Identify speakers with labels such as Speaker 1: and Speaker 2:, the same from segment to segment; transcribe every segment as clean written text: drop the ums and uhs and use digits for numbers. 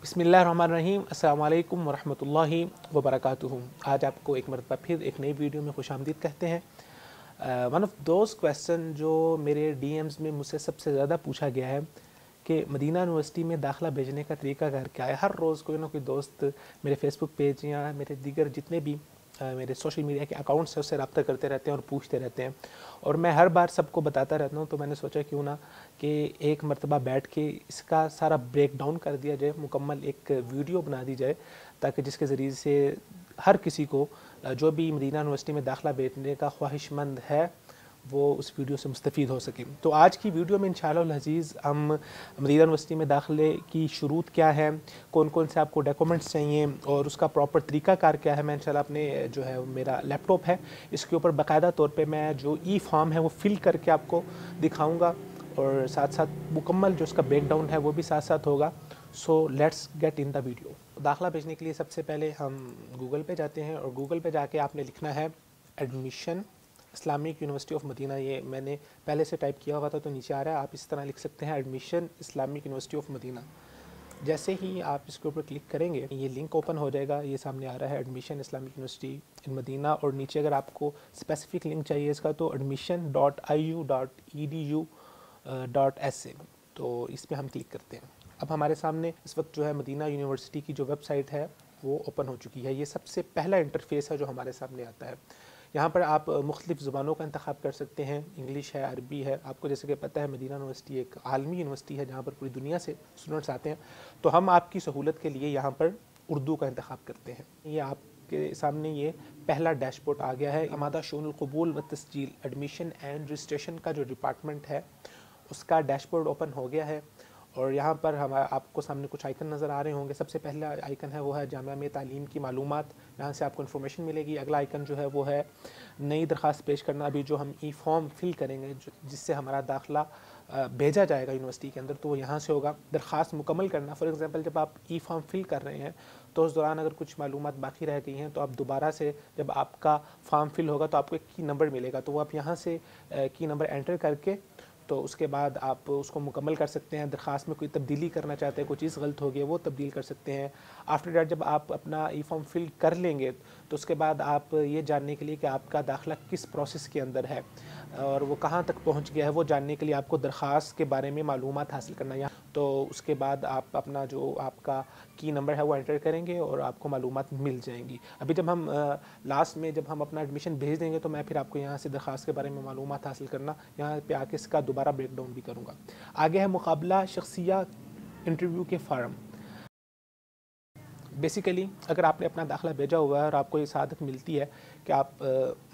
Speaker 1: बिस्मिल्लाहिर्रहमानिर्रहीम। अस्सलाम वालेकुम वरहमतुल्लाहि वबरकातुहू। आज आपको एक मरतबा फिर एक नई वीडियो में खुशामदीद कहते हैं। वन ऑफ दोज क्वेश्चन जो मेरे डीएम्स में मुझसे सबसे ज़्यादा पूछा गया है कि मदीना यूनिवर्सिटी में दाखिला भेजने का तरीका क्या है। हर रोज़ कोई ना कोई दोस्त मेरे फेसबुक पेज या मेरे दीगर जितने भी मेरे सोशल मीडिया के अकाउंट्स हैं उससे रब्ता करते रहते हैं और पूछते रहते हैं, और मैं हर बार सबको बताता रहता हूँ। तो मैंने सोचा क्यों ना कि एक मरतबा बैठ के इसका सारा ब्रेक डाउन कर दिया जाए, मुकम्मल एक वीडियो बना दी जाए, ताकि जिसके ज़रिए से हर किसी को जो भी मदीना यूनिवर्सिटी में दाखिला भेजने का ख्वाहिशमंद है वो उस वीडियो से मुस्तफ़ीद हो सके। तो आज की वीडियो में इंशाअल्लाह अज़ीज़ हम मदीना यूनिवर्सिटी में दाखिले की शुरूत क्या है, कौन कौन से आपको डॉक्यूमेंट्स चाहिए और उसका प्रॉपर तरीक़ाकार क्या है, मैं इंशाअल्लाह अपने जो है मेरा लैपटॉप है इसके ऊपर बाकायदा तौर पे मैं जो ई फॉर्म है वो फिल करके आपको दिखाऊँगा, और साथ साथ मुकम्मल जो उसका ब्रेकडाउन है वो भी साथ साथ होगा। So let's get in the video. दाखिला भेजने के लिए सबसे पहले हम गूगल पे जाते हैं, और गूगल पे जाके आपने लिखना है admission Islamic university of Medina. ये मैंने पहले से टाइप किया हुआ था तो नीचे आ रहा है, आप इस तरह लिख सकते हैं admission Islamic university of Medina. जैसे ही आप इसके ऊपर क्लिक करेंगे ये लिंक ओपन हो जाएगा, ये सामने आ रहा है admission Islamic university in Medina, और नीचे अगर आपको स्पेसिफिक लिंक चाहिए इसका तो admission.iu.edu.sa, तो इस पर हम क्लिक करते हैं। अब हमारे सामने इस वक्त जो है मदीना यूनिवर्सिटी की जो वेबसाइट है वो ओपन हो चुकी है। ये सबसे पहला इंटरफेस है जो हमारे सामने आता है। यहाँ पर आप मुख्तलिफ़ ज़ुबानों का इंतखाब कर सकते हैं, इंग्लिश है, अरबी है। आपको जैसे कि पता है मदीना यूनिवर्सिटी एक आलमी यूनिवर्सिटी है जहाँ पर पूरी दुनिया से स्टूडेंट्स आते हैं, तो हम आपकी सहूलत के लिए यहाँ पर उर्दू का इंतखाब करते हैं। ये आपके सामने ये पहला डैशबोर्ड आ गया है। आमादा शोनुल कबूल व तस्जील एडमिशन एंड रजिस्ट्रेशन का जो डिपार्टमेंट है उसका डैशबोर्ड ओपन हो गया है, और यहाँ पर हम आपको सामने कुछ आइकन नज़र आ रहे होंगे। सबसे पहला आइकन है वो है जामिया में तालीम की मालूमात, यहाँ से आपको इन्फॉर्मेशन मिलेगी। अगला आइकन जो है वो है नई दरख्वास्त पेश करना। अभी जो हम ई फॉर्म फिल करेंगे जिससे हमारा दाखिला भेजा जाएगा यूनिवर्सिटी के अंदर, तो वो यहाँ से होगा। दरख्वास्त मुकम्मल करना, फॉर एग्जांपल जब आप ई फॉर्म फिल कर रहे हैं तो उस दौरान अगर कुछ मालूमात बाकी रह गई हैं तो आप दोबारा से जब आपका फॉर्म फिल होगा तो आपको एक की नंबर मिलेगा, तो वो आप यहाँ से की नंबर एंटर करके तो उसके बाद आप उसको मुकम्मल कर सकते हैं। दरख्वास्त में कोई तब्दीली करना चाहते हैं, कोई चीज़ गलत हो गई है वो तब्दील कर सकते हैं। आफ्टर डैट जब आप अपना ई फॉर्म फिल कर लेंगे तो उसके बाद आप ये जानने के लिए कि आपका दाखिला किस प्रोसेस के अंदर है और वो कहाँ तक पहुँच गया है वो जानने के लिए आपको दरख्वास्त के बारे में मालूमात हासिल करना है। तो उसके बाद आप अपना जो आपका की नंबर है वो एंटर करेंगे और आपको मालूमात मिल जाएंगी। अभी जब हम लास्ट में जब हम अपना एडमिशन भेज देंगे तो मैं फिर आपको यहाँ से दरख्वास्त के बारे में मालूमात हासिल करना, यहाँ पे आके इसका दोबारा ब्रेक डाउन भी करूँगा। आगे है मुकाबला शख्सिया इंटरव्यू के फार्म। बेसिकली अगर आपने अपना दाखिला भेजा हुआ है और आपको ये सआदत मिलती है कि आप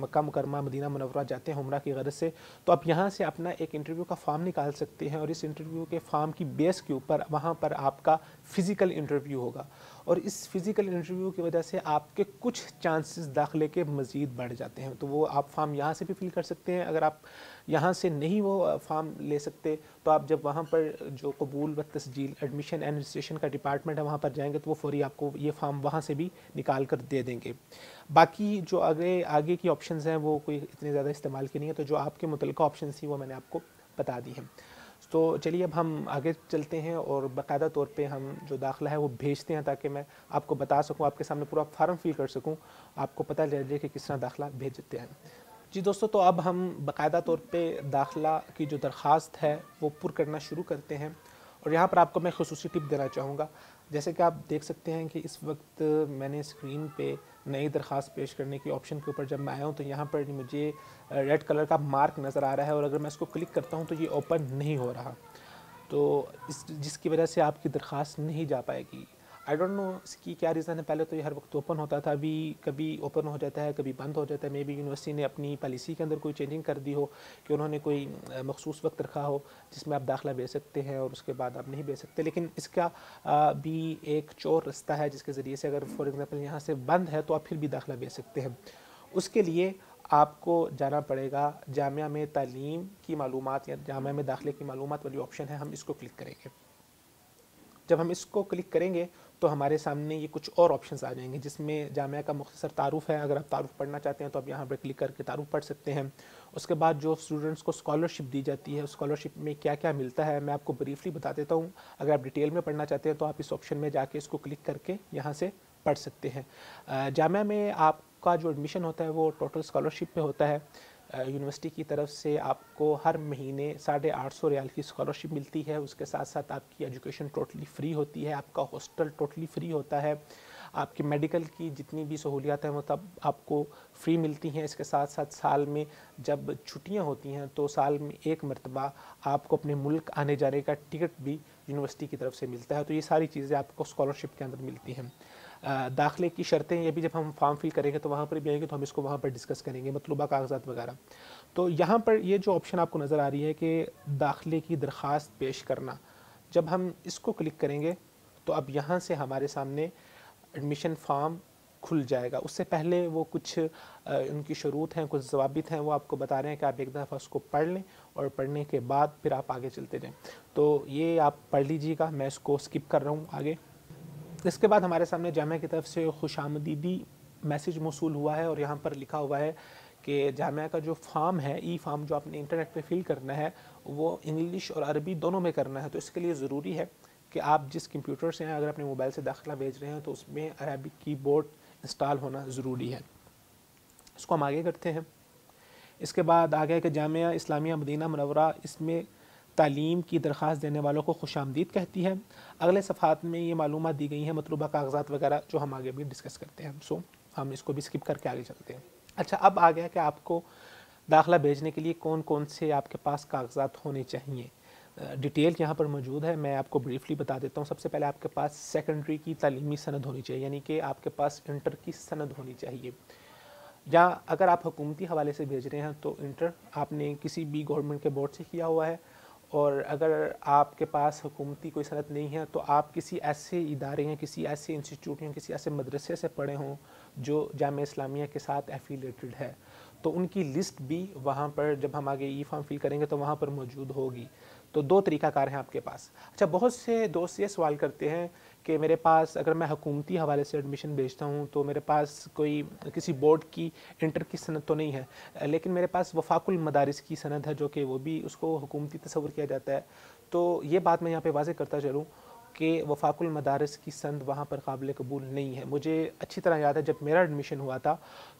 Speaker 1: मक्का मुकरमा मदीना मुनव्वरा जाते हैं उम्रा की गरज से, तो आप यहाँ से अपना एक इंटरव्यू का फॉर्म निकाल सकते हैं, और इस इंटरव्यू के फॉर्म की बेस के ऊपर वहाँ पर आपका फ़िज़िकल इंटरव्यू होगा, और इस फिज़िकल इंटरव्यू की वजह से आपके कुछ चांसेस दाखिले के मज़ीद बढ़ जाते हैं। तो वो आप फॉर्म यहाँ से भी फिल कर सकते हैं। अगर आप यहाँ से नहीं वो फॉर्म ले सकते तो आप जब वहाँ पर जो कबूल व तस्जील एडमिशन एंड रजिस्ट्रेशन का डिपार्टमेंट है वहाँ पर जाएंगे तो वो फ़ौरी आपको ये फॉर्म वहाँ से भी निकाल कर दे देंगे। बाकी जो आगे की ऑप्शंस हैं वो कोई इतने ज़्यादा इस्तेमाल की नहीं है, तो जो आपके मुतल्लिका ऑप्शंस थी वो मैंने आपको बता दी हैं। तो चलिए अब हम आगे चलते हैं और बाकायदा तौर पे हम जो दाखिला है वो भेजते हैं, ताकि मैं आपको बता सकूं, आपके सामने पूरा फार्म फिल कर सकूं, आपको पता चल जाए कि किस तरह दाखिला भेजते हैं। जी दोस्तों, तो अब हम बाकायदा तौर पे दाखिला की जो दरख्वास्त है वो पुर करना शुरू करते हैं, और यहाँ पर आपको मैं खुसूसी टिप देना चाहूँगा। जैसे कि आप देख सकते हैं कि इस वक्त मैंने स्क्रीन पे नई दरख्वास्त पेश करने की ऑप्शन के ऊपर जब मैं आया हूँ तो यहाँ पर मुझे रेड कलर का मार्क नज़र आ रहा है, और अगर मैं इसको क्लिक करता हूँ तो ये ओपन नहीं हो रहा, तो जिसकी वजह से आपकी दरख्वास्त नहीं जा पाएगी। आई डोंट नो इसकी क्या रीज़न है। पहले तो ये हर वक्त ओपन होता था, अभी कभी ओपन हो जाता है, कभी बंद हो जाता है। मे बी यूनिवर्सिटी ने अपनी पॉलिसी के अंदर कोई चेंजिंग कर दी हो कि उन्होंने कोई मखसूस वक्त रखा हो जिसमें आप दाखिला भेज सकते हैं और उसके बाद आप नहीं भेज सकते। लेकिन इसका भी एक चोर रास्ता है जिसके ज़रिए से अगर फॉर एग्ज़ाम्पल यहाँ से बंद है तो आप फिर भी दाखिला भेज सकते हैं। उसके लिए आपको जाना पड़ेगा जामिया में तालीम की मालूमात या जामिया में दाखिले की मालूमात वाली ऑप्शन है, हम इसको क्लिक करेंगे। जब हम इसको क्लिक करेंगे तो हमारे सामने ये कुछ और ऑप्शंस आ जाएंगे, जिसमें जामिया का मुख्तसर तारुफ है। अगर आप तारुफ पढ़ना चाहते हैं तो आप यहाँ पर क्लिक करके तारुफ पढ़ सकते हैं। उसके बाद जो स्टूडेंट्स को स्कॉलरशिप दी जाती है, स्कॉलरशिप में क्या क्या मिलता है मैं आपको ब्रीफली बता देता हूँ। अगर आप डिटेल में पढ़ना चाहते हैं तो आप इस ऑप्शन में जाके इसको क्लिक करके यहाँ से पढ़ सकते हैं। जामिया में आपका जो एडमिशन होता है वो टोटल स्कॉलरशिप पे होता है। यूनिवर्सिटी की तरफ से आपको हर महीने 850 रियाल की स्कॉलरशिप मिलती है। उसके साथ साथ आपकी एजुकेशन टोटली फ्री होती है, आपका हॉस्टल टोटली फ्री होता है, आपकी मेडिकल की जितनी भी सहूलियात हैं वो तब आपको फ्री मिलती हैं। इसके साथ साथ साल में जब छुट्टियां होती हैं तो साल में एक मरतबा आपको अपने मुल्क आने जाने का टिकट भी यूनिवर्सिटी की तरफ से मिलता है। तो ये सारी चीज़ें आपको स्कॉलरशिप के अंदर मिलती हैं। दाखिले की शर्तें ये भी जब हम फॉर्म फिल करेंगे तो वहाँ पर भी आएंगे, तो हम इसको वहाँ पर डिस्कस करेंगे, मतलूबा कागजात वगैरह। तो यहाँ पर ये जो ऑप्शन आपको नज़र आ रही है कि दाखिले की दरख्वास्त पेश करना, जब हम इसको क्लिक करेंगे तो अब यहाँ से हमारे सामने एडमिशन फॉर्म खुल जाएगा। उससे पहले वो कुछ उनकी शुरूत हैं, कुछ ज़वाबित हैं, वो आपको बता रहे हैं कि आप एक दफ़ा उसको पढ़ लें और पढ़ने के बाद फिर आप आगे चलते जाएं। तो ये आप पढ़ लीजिएगा, मैं इसको स्किप कर रहा हूँ आगे। इसके बाद हमारे सामने जामिया की तरफ से खुशामदीदी मैसेज मौसूल हुआ है और यहाँ पर लिखा हुआ है कि जामिया का जो फॉर्म है, ई फॉर्म जो आपने इंटरनेट पे फिल करना है वो इंग्लिश और अरबी दोनों में करना है। तो इसके लिए ज़रूरी है कि आप जिस कंप्यूटर से हैं, अगर अपने मोबाइल से दाखिला भेज रहे हैं तो उसमें अरबिक कीबोर्ड इंस्टॉल होना ज़रूरी है। इसको हम आगे करते हैं। इसके बाद आगे कि जामिया इस्लामिया मदीना मुनव्वरा इसमें तालीम की दरख्वास्त देने वालों को खुशामदीद कहती है। अगले सफ़ात में ये मालूमात दी गई हैं, मतलूबा कागजात वगैरह, जो हम आगे भी डिस्कस करते हैं। सो हम इसको भी स्किप करके आगे चलते हैं। अच्छा, अब आ गया कि आपको दाखिला भेजने के लिए कौन कौन से आपके पास कागजात होने चाहिए। डिटेल यहाँ पर मौजूद है, मैं आपको ब्रीफली बता देता हूँ। सबसे पहले आपके पास सेकेंडरी की तालीमी सनद होनी चाहिए, यानी कि आपके पास इंटर की सनद होनी चाहिए। या अगर आप हुकूमती हवाले से भेज रहे हैं तो इंटर आपने किसी भी गवर्नमेंट के बोर्ड से किया हुआ है, और अगर आपके पास हुकूमती कोई सनद नहीं है तो आप किसी ऐसे इदारे हैं, किसी ऐसे इंस्टीट्यूट हैं, किसी ऐसे मदरसे से पढ़े हों जो जामिया इस्लामिया के साथ एफिलेटेड है, तो उनकी लिस्ट भी वहाँ पर जब हम आगे ई फॉर्म फिल करेंगे तो वहाँ पर मौजूद होगी। तो दो तरीक़ाकार हैं आपके पास। अच्छा, बहुत से दोस्त ये सवाल करते हैं कि मेरे पास अगर मैं हुकूमती हवाले से एडमिशन भेजता हूँ तो मेरे पास कोई किसी बोर्ड की इंटर की सनद तो नहीं है, लेकिन मेरे पास वफाकुल मदारिस की सनद है, जो कि वो भी उसको हुकूमती तस्वुर किया जाता है। तो ये बात मैं यहाँ पे वाज़ेह करता चलूँ कि वफाकुल मदारिस की सनद वहाँ पर काबिल कबूल नहीं है। मुझे अच्छी तरह याद है जब मेरा एडमिशन हुआ था,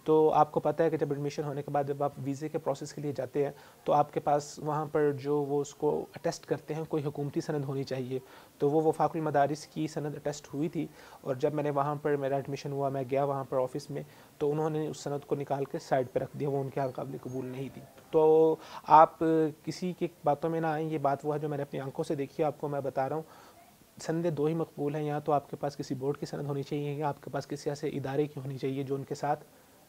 Speaker 1: तो आपको पता है कि जब एडमिशन होने के बाद जब आप वीज़े के प्रोसेस के लिए जाते हैं तो आपके पास वहाँ पर जो वो उसको अटेस्ट करते हैं कोई हुकूमती सनद होनी चाहिए। तो वो वफाकुल मदारिस की सनद अटेस्ट हुई थी, और जब मैंने वहाँ पर मेरा एडमिशन हुआ, मैं गया वहाँ पर ऑफिस में, तो उन्होंने उस सनद को निकाल के साइड पर रख दिया, वो उनके यहाँ काबिल कबूल नहीं थी। तो आप किसी की बातों में ना आएँ, ये बात वो है जो मैंने अपनी आंखों से देखी है, आपको मैं बता रहा हूँ। सनदें दो ही मकबूल हैं, या तो आपके पास किसी बोर्ड की सनद होनी चाहिए या आपके पास किसी ऐसे इदारे की होनी चाहिए जो उनके साथ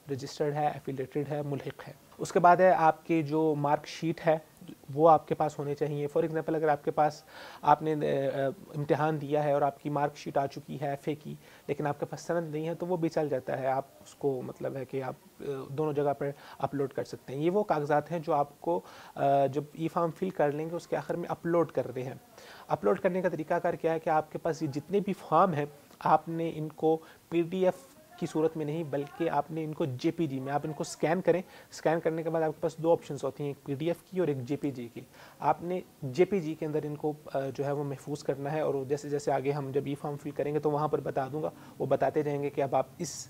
Speaker 1: रजिस्टर्ड है, एफिलेटेड है, मुल्हिक है। उसके बाद है आपकी जो मार्क शीट है वो आपके पास होने चाहिए। फॉर एग्जांपल, अगर आपके पास आपने इम्तिहान दिया है और आपकी मार्क शीट आ चुकी है एफ़ए की, लेकिन आपके पास सनद नहीं है तो वो भी चल जाता है, आप उसको मतलब है कि आप दोनों जगह पर अपलोड कर सकते हैं। ये वो कागजात हैं जो आपको जब ई फॉर्म फिल कर लेंगे उसके आखिर में अपलोड कर रहे हैं। अपलोड करने का तरीकाकार क्या है कि आपके पास ये जितने भी फॉर्म हैं आपने इनको पीडीएफ की सूरत में नहीं, बल्कि आपने इनको जेपीजी में आप इनको स्कैन करें। स्कैन करने के बाद आपके पास दो ऑप्शंस होती हैं, एक पीडीएफ की और एक जेपीजी की। आपने जेपीजी के अंदर इनको जो है वो महफूज करना है, और जैसे जैसे आगे हम जब ई फॉर्म फिल करेंगे तो वहाँ पर बता दूंगा, वो बताते जाएंगे कि अब आप इस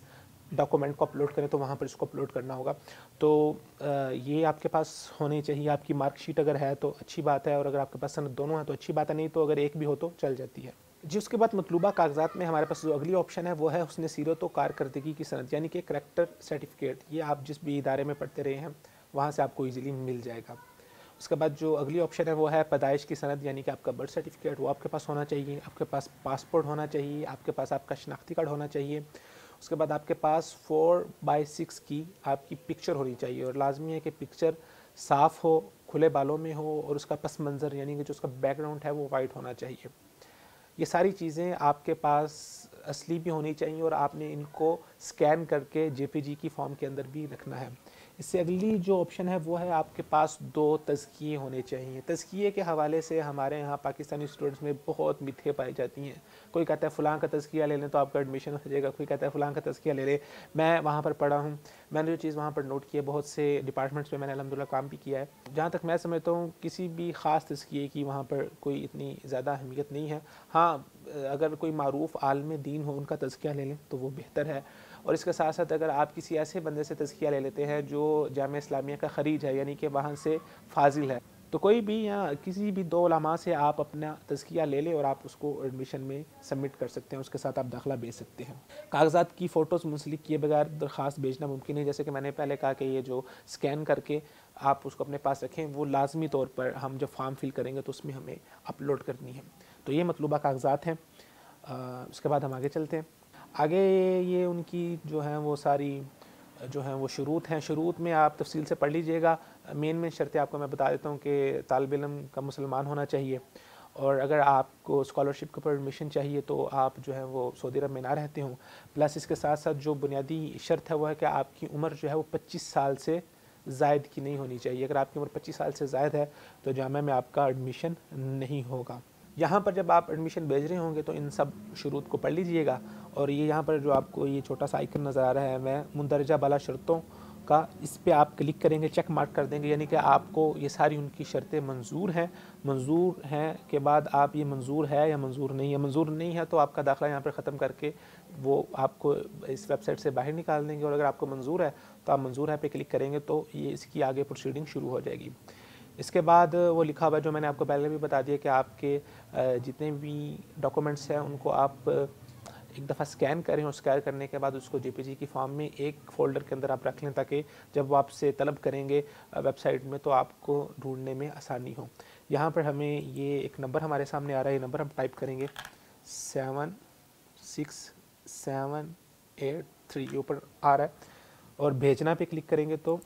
Speaker 1: डॉक्यूमेंट को अपलोड करें तो वहाँ पर इसको अपलोड करना होगा। तो ये आपके पास होनी चाहिए। आपकी मार्कशीट अगर है तो अच्छी बात है, और अगर आपके पास सनद दोनों है तो अच्छी बात है, नहीं तो अगर एक भी हो तो चल जाती है जी। उसके बाद मतलूबा कागजात में हमारे पास जो अगली ऑप्शन है वो है हुस्न सीरत व कारकर्दगी की सनद, यानी कि करैक्टर सर्टिफिकेट। ये आप जिस भी इदारे में पढ़ते रहे हैं वहाँ से आपको ईजिली मिल जाएगा। उसके बाद जो अगली ऑप्शन है वो है पैदाइश की सनद, यानी कि आपका बर्थ सर्टिफिकेट वो आपके पास होना चाहिए, आपके पास पासपोर्ट होना चाहिए, आपके पास आपका शनाख्ती कार्ड होना चाहिए। उसके बाद आपके पास 4x6 की आपकी पिक्चर होनी चाहिए, और लाजमी है कि पिक्चर साफ़ हो, खुले बालों में हो, और उसका पस मंज़र यानी कि जो उसका बैकग्राउंड है वो वाइट होना चाहिए। ये सारी चीज़ें आपके पास असली भी होनी चाहिए, और आपने इनको स्कैन करके जेपीजी की फॉर्म के अंदर भी रखना है। इससे अगली जो ऑप्शन है वो है आपके पास 2 तज़किये होने चाहिए। तज़किये के हवाले से हमारे यहाँ पाकिस्तानी स्टूडेंट्स में बहुत मिथ्ये पाई जाती हैं। कोई कहता है फ़लाँ का तज़किया ले लें तो आपका एडमिशन हो जाएगा, कोई कहता है फ़लाँ का तज़किया ले लें। मैं वहाँ पर पढ़ा हूँ, मैंने जो चीज़ वहाँ पर नोट की है, बहुत से डिपार्टमेंट्स में मैंने अल्हम्दुलिल्लाह काम भी किया है। जहाँ तक मैं समझता हूँ किसी भी ख़ास तज़किये की वहाँ पर कोई इतनी ज़्यादा अहमियत नहीं है। हाँ, अगर कोई मारूफ़ आलिम दीन हो उनका तज़किया ले लें तो वो बेहतर है। और इसके साथ साथ अगर आप किसी ऐसे बंदे से तज़किया ले लेते हैं जो जामिया इस्लामिया का ख़रीज है, यानी कि वहाँ से फाजिल है, तो कोई भी या किसी भी 2 उलमा से आप अपना तज़किया ले लें और आप उसको एडमिशन में सबमिट कर सकते हैं, उसके साथ आप दाखिला भेज सकते हैं। कागज़ात की फ़ोटोज़ मुंसलिक किए बगैर दरख्वास्त भेजना मुमकिन है। जैसे कि मैंने पहले कहा कि ये जो स्कैन करके आप उसको अपने पास रखें, वो लाजमी तौर पर हम जब फॉर्म फिल करेंगे तो उसमें हमें अपलोड करनी है। तो ये मतलूबा कागज़ात हैं। उसके बाद हम आगे चलते हैं। आगे ये उनकी जो हैं वो सारी जो हैं वो शुरूत हैं। शुरूत में आप तफसील से पढ़ लीजिएगा। मेन शर्तें आपको मैं बता देता हूँ कि तालिब इल्म का मुसलमान होना चाहिए, और अगर आपको स्कॉलरशिप के ऊपर एडमिशन चाहिए तो आप जो है वो सऊदी अरब में ना रहते हों। प्लस इसके साथ साथ जो बुनियादी शर्त है वो है कि आपकी उम्र जो है वो 25 साल से ज़ायद की नहीं होनी चाहिए। अगर आपकी उम्र 25 साल से ज़ायद है तो जामिया में आपका एडमिशन नहीं होगा। यहाँ पर जब आप एडमिशन भेज रहे होंगे तो इन सब शुरूत को पढ़ लीजिएगा। और ये यहाँ पर जो आपको ये छोटा सा आइकन नज़र आ रहा है, मैं मुंदरजा बाला शर्तों का, इस पे आप क्लिक करेंगे, चेक मार्क कर देंगे, यानी कि आपको ये सारी उनकी शर्तें मंजूर हैं। मंजूर हैं के बाद आप ये मंजूर है या मंजूर नहीं है, मंजूर नहीं है तो आपका दाखिला यहाँ पर ख़त्म करके वो आपको इस वेबसाइट से बाहर निकाल देंगे। और अगर आपको मंजूर है तो आप मंजूर है पे क्लिक करेंगे तो ये इसकी आगे प्रोसीडिंग शुरू हो जाएगी। इसके बाद वो लिखा हुआ जो मैंने आपको पहले भी बता दिया कि आपके जितने भी डॉक्यूमेंट्स हैं उनको आप एक दफ़ा स्कैन करें, और स्कैन करने के बाद उसको जेपीजी की फॉर्म में एक फ़ोल्डर के अंदर आप रख लें, ताकि जब वो आपसे तलब करेंगे वेबसाइट में तो आपको ढूंढने में आसानी हो। यहाँ पर हमें ये एक नंबर हमारे सामने आ रहा है, ये नंबर हम टाइप करेंगे 76783, ये ऊपर आ रहा है, और भेजना पे क्लिक करेंगे तो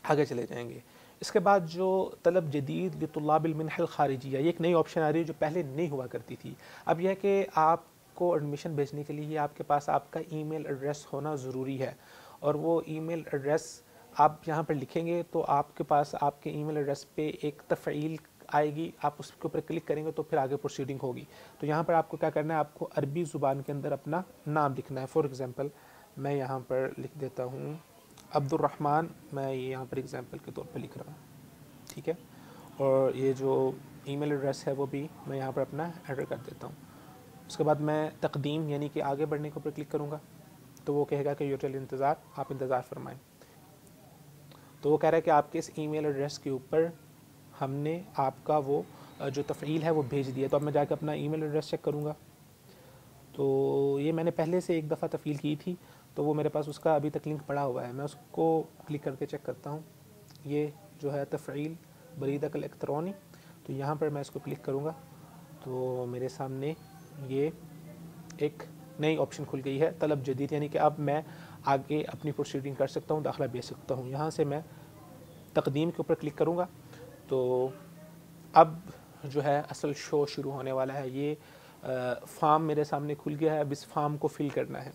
Speaker 1: आगे चले जाएंगे। इसके बाद जो तलब जदीद लितुल्लाबिल मिन्हल खारिजिया, ये एक नई ऑप्शन आ रही है जो पहले नहीं हुआ करती थी। अब यह है कि आपको एडमिशन भेजने के लिए आपके पास आपका ईमेल एड्रेस होना ज़रूरी है, और वो ईमेल एड्रेस आप यहाँ पर लिखेंगे तो आपके पास आपके ईमेल एड्रेस पे एक तफ़ईल आएगी, आप उसके ऊपर क्लिक करेंगे तो फिर आगे प्रोसीडिंग होगी। तो यहाँ पर आपको क्या करना है, आपको अरबी ज़ुबान के अंदर अपना नाम लिखना है। फॉर एग्ज़ाम्पल मैं यहाँ पर लिख देता हूँ अब्दुर्रहमान, मैं ये यहाँ पर एग्ज़ाम्पल के तौर पे लिख रहा हूँ, ठीक है। और ये जो ईमेल एड्रेस है वो भी मैं यहाँ पर अपना एंटर कर देता हूँ। उसके बाद मैं तकदीम यानी कि आगे बढ़ने के ऊपर क्लिक करूँगा तो वो कहेगा कि यूटिल इंतज़ार, आप इंतज़ार फरमाएँ। तो वो कह रहा है कि आपके इस ईमेल एड्रेस के ऊपर हमने आपका वो जो तफ़ईल है वो भेज दिया। तो अब मैं जाकर अपना ईमेल एड्रेस चेक करूँगा, तो ये मैंने पहले से एक दफ़ा तफ़ईल की थी, तो वो मेरे पास उसका अभी तक लिंक पड़ा हुआ है। मैं उसको क्लिक करके चेक करता हूँ। ये जो है तफ़ईल बरीदक इलेक्ट्रॉनी, तो यहाँ पर मैं इसको क्लिक करूँगा तो मेरे सामने ये एक नई ऑप्शन खुल गई है, तलब जदीद, यानी कि अब मैं आगे अपनी प्रोसीडिंग कर सकता हूँ, दाखिला भेज सकता हूँ। यहाँ से मैं तकदीम के ऊपर क्लिक करूँगा तो अब जो है असल शो शुरू होने वाला है। ये फॉर्म मेरे सामने खुल गया है। अब इस फॉर्म को फिल करना है।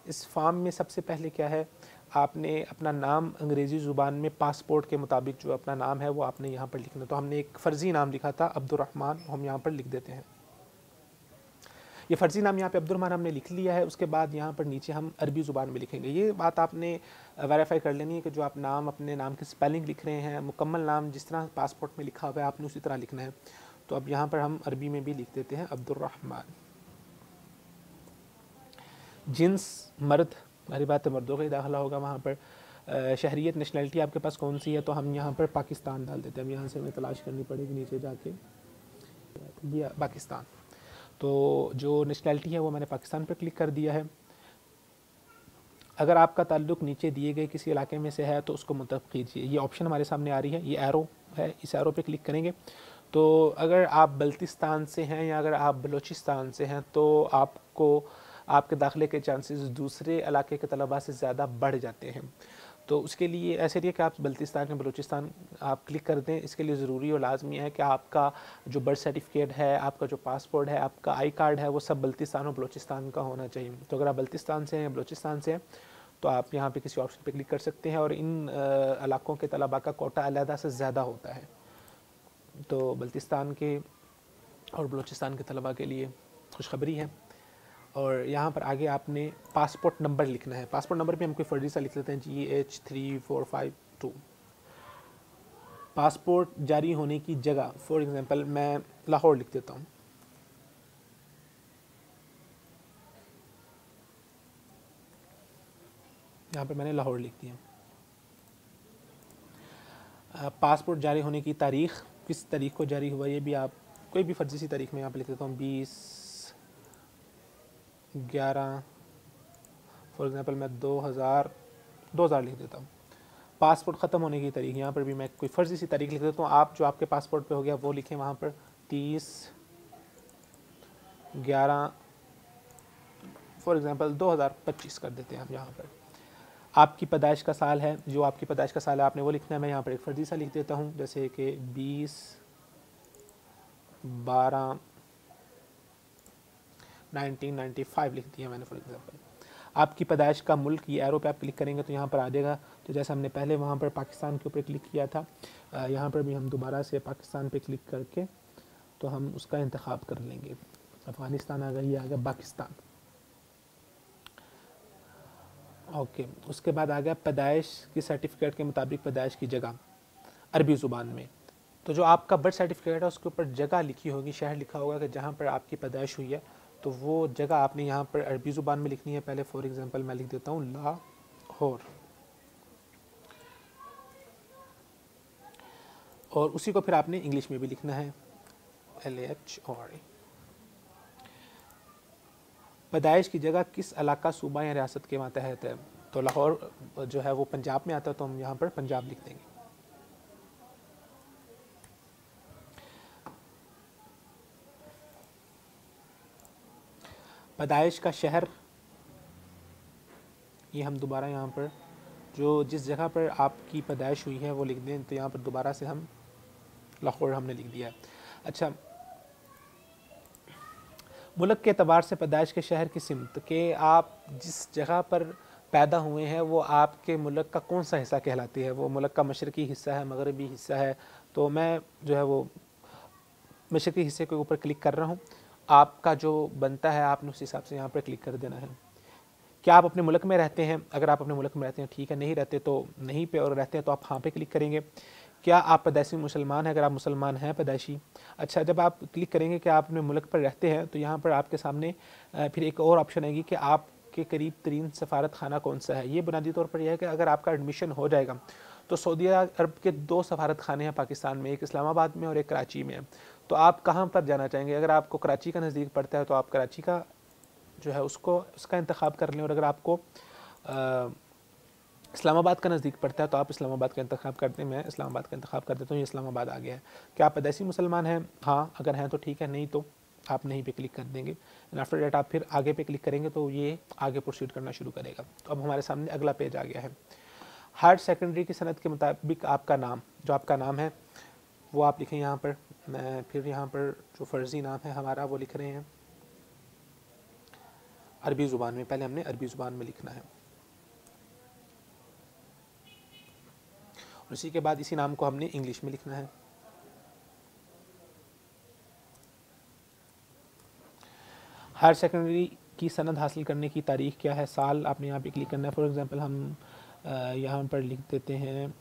Speaker 1: इस फॉर्म में सबसे पहले क्या है, आपने अपना नाम अंग्रेज़ी ज़ुबान में पासपोर्ट के मुताबिक जो अपना नाम है वो आपने यहाँ पर लिखना। तो हमने एक फ़र्ज़ी नाम लिखा था अब्दुर्रहमान, हम यहाँ पर लिख देते हैं। ये फ़र्ज़ी नाम यहाँ पे अब्दुर्रहमान हमने लिख लिया है। उसके बाद यहाँ पर नीचे हम अरबी ज़ुबान में लिखेंगे। ये बात आपने वेरीफाई कर लेनी है कि जो आप नाम अपने नाम की स्पेलिंग लिख रहे हैं, मुकम्मल नाम जिस तरह पासपोर्ट में लिखा हुआ है आपने उसी तरह लिखना है। तो अब यहाँ पर हम अरबी में भी लिख देते हैं अब्दुर्रहमान। जिन्स मर्द, हमारी बात है मर्दों का ही दाखिला होगा वहाँ पर। शहरियत नेशनलिटी आपके पास कौन सी है, तो हम यहाँ पर पाकिस्तान डाल देते हैं। हम यहाँ से हमें तलाश करनी पड़ेगी नीचे जाके, ये पाकिस्तान। तो जो नेशनलिटी है वो मैंने पाकिस्तान पर क्लिक कर दिया है। अगर आपका ताल्लुक़ नीचे दिए गए किसी इलाके में से है तो उसको मुंतखब कीजिए। ये ऑप्शन हमारे सामने आ रही है, ये एरो है, इस एरो पे क्लिक करेंगे तो अगर आप बल्तिस्तान से हैं या अगर आप बलूचिस्तान से हैं तो आपको आपके दाखिले के चांसेस दूसरे इलाके के तलबा से ज़्यादा बढ़ जाते हैं। तो उसके लिए ऐसे नहीं कि आप बल्तिस्तान या बलूचिस्तान आप क्लिक कर दें। इसके लिए ज़रूरी और लाजमी है कि आपका जो बर्थ सर्टिफिकेट है, आपका जो पासपोर्ट है, आपका आई कार्ड है, वो सब बल्तिस्तान और बलूचिस्तान का होना चाहिए। तो अगर आप बल्तिस्तान से हैं या बलूचिस्तान से हैं तो आप यहाँ पे किसी ऑप्शन पे क्लिक कर सकते हैं। और इन इलाकों के तलबा का कोटा अलहदा से ज़्यादा होता है, तो बल्तिस्तान के और बलूचिस्तान के तलबा के लिए खुशखबरी है। और यहाँ पर आगे आपने पासपोर्ट नंबर लिखना है। पासपोर्ट नंबर पे हम कोई फर्जी सा लिख लेते हैं GH3452। पासपोर्ट जारी होने की जगह, फॉर एग्ज़ाम्पल मैं लाहौर लिख देता हूँ। यहाँ पर मैंने लाहौर लिख दिया। पासपोर्ट जारी होने की तारीख़, किस तारीख़ को जारी हुआ, ये भी आप कोई भी फर्जी सी तारीख़ में यहाँ पर लिख देता हूँ 20/11, फॉर एग्ज़ाम्पल मैं 2000 लिख देता हूँ। पासपोर्ट ख़त्म होने की तारीख, यहाँ पर भी मैं कोई फर्जी सी तारीख लिख देता हूँ। आप जो आपके पासपोर्ट पे हो गया वो लिखें वहाँ पर 30/11, फॉर एग्ज़ाम्पल 2025 कर देते हैं हम। यहाँ पर आपकी पैदाइश का साल है, जो आपकी पैदाइश का साल है आपने वो लिखना है। मैं यहाँ पर एक फर्जी सा लिख देता हूँ, जैसे कि 20/12/1995 लिख दिया मैंने फॉर एग्ज़ाम्पल। आपकी पैदाइश का मुल्क, ये एरो पे आप क्लिक करेंगे तो यहाँ पर आ जाएगा। तो जैसे हमने पहले वहाँ पर पाकिस्तान के ऊपर क्लिक किया था, यहाँ पर भी हम दोबारा से पाकिस्तान पे क्लिक करके तो हम उसका इंतखाब कर लेंगे। अफ़गानिस्तान आ गया, ये आ गया पाकिस्तान। ओके, उसके बाद आ गया पैदाइश की सर्टिफिकेट के मुताबिक पैदाइश की जगह अरबी ज़ुबान में। तो जो आपका बर्थ सर्टिफिकेट है उसके ऊपर जगह लिखी होगी, शहर लिखा होगा कि जहाँ पर आपकी पैदाइश हुई है, तो वो जगह आपने यहाँ पर अरबी ज़ुबान में लिखनी है। पहले फॉर एग्ज़ाम्पल मैं लिख देता हूँ लाहौर, और उसी को फिर आपने इंग्लिश में भी लिखना है LAHOR। पैदाइश की जगह किस इलाका, सूबा या रियासत के मातहत है, तो लाहौर जो है वो पंजाब में आता है, तो हम यहाँ पर पंजाब लिख देंगे। पैदाइश का शहर, ये हम दोबारा यहाँ पर जो जिस जगह पर आपकी पैदाइश हुई है वो लिख दें। तो यहाँ पर दोबारा से हम लाहौर हमने लिख दिया है। अच्छा, मुल्क के एतबार से पैदाइश के शहर की सिमत के, आप जिस जगह पर पैदा हुए हैं वो आपके मुल्क का कौन सा हिस्सा कहलाती है, वो मुल्क का मशरक़ी हिस्सा है, मगरबी हिस्सा है। तो मैं जो है वो मशरक़ी हिस्से के ऊपर क्लिक कर रहा हूँ। आपका जो बनता है आपने उस हिसाब से यहाँ पर क्लिक कर देना है। क्या आप अपने मुल्क में रहते हैं, अगर आप अपने मुल्क में रहते हैं ठीक है, नहीं रहते तो नहीं पे, और रहते हैं तो आप हाँ पे क्लिक करेंगे। क्या आप पैदाइशी मुसलमान हैं, अगर आप मुसलमान हैं पैदाइशी। अच्छा, जब आप क्लिक करेंगे कि आप अपने मुल्क पर रहते हैं तो यहाँ पर आपके सामने फिर एक और ऑप्शन आएगी कि आपके करीब तरीन सफारत खाना कौन सा है। ये बुनियादी तौर पर यह है कि अगर आपका एडमिशन हो जाएगा तो सऊदी अरब के 2 सफारत खाने हैं पाकिस्तान में, एक इस्लामाबाद में और एक कराची में है। तो आप कहाँ पर जाना चाहेंगे, अगर आपको कराची का नज़दीक पड़ता है तो आप कराची का जो है उसका इंतखाब कर लें, और अगर आपको इस्लामाबाद का नज़दीक पड़ता है तो आप इस्लामाबाद का इंतखाब करते हैं। मैं इस्लामाबाद का इंतखाब कर देता हूँ, ये इस्लामाबाद आ गया है। क्या आप पैदाइशी मुसलमान हैं, हाँ अगर हैं तो ठीक है, नहीं तो आप नहीं पे क्लिक कर देंगे। एंड आफ्टर डेट आप फिर आगे पे क्लिक करेंगे तो ये आगे प्रोसीड करना शुरू करेगा। तो अब हमारे सामने अगला पेज आ गया है। हायर सेकेंडरी की सनद के मुताबिक आपका नाम, जो आपका नाम है वो आप लिखें यहाँ पर। मैं फिर यहाँ पर जो फ़र्ज़ी नाम है हमारा वो लिख रहे हैं अरबी ज़ुबान में। पहले हमने अरबी ज़ुबान में लिखना है, उसी के बाद इसी नाम को हमने इंग्लिश में लिखना है। हायर सेकेंडरी की सनद हासिल करने की तारीख़ क्या है, साल आपने यहाँ पे क्लिक करना है। फॉर एग्ज़ाम्पल हम यहाँ पर लिख देते हैं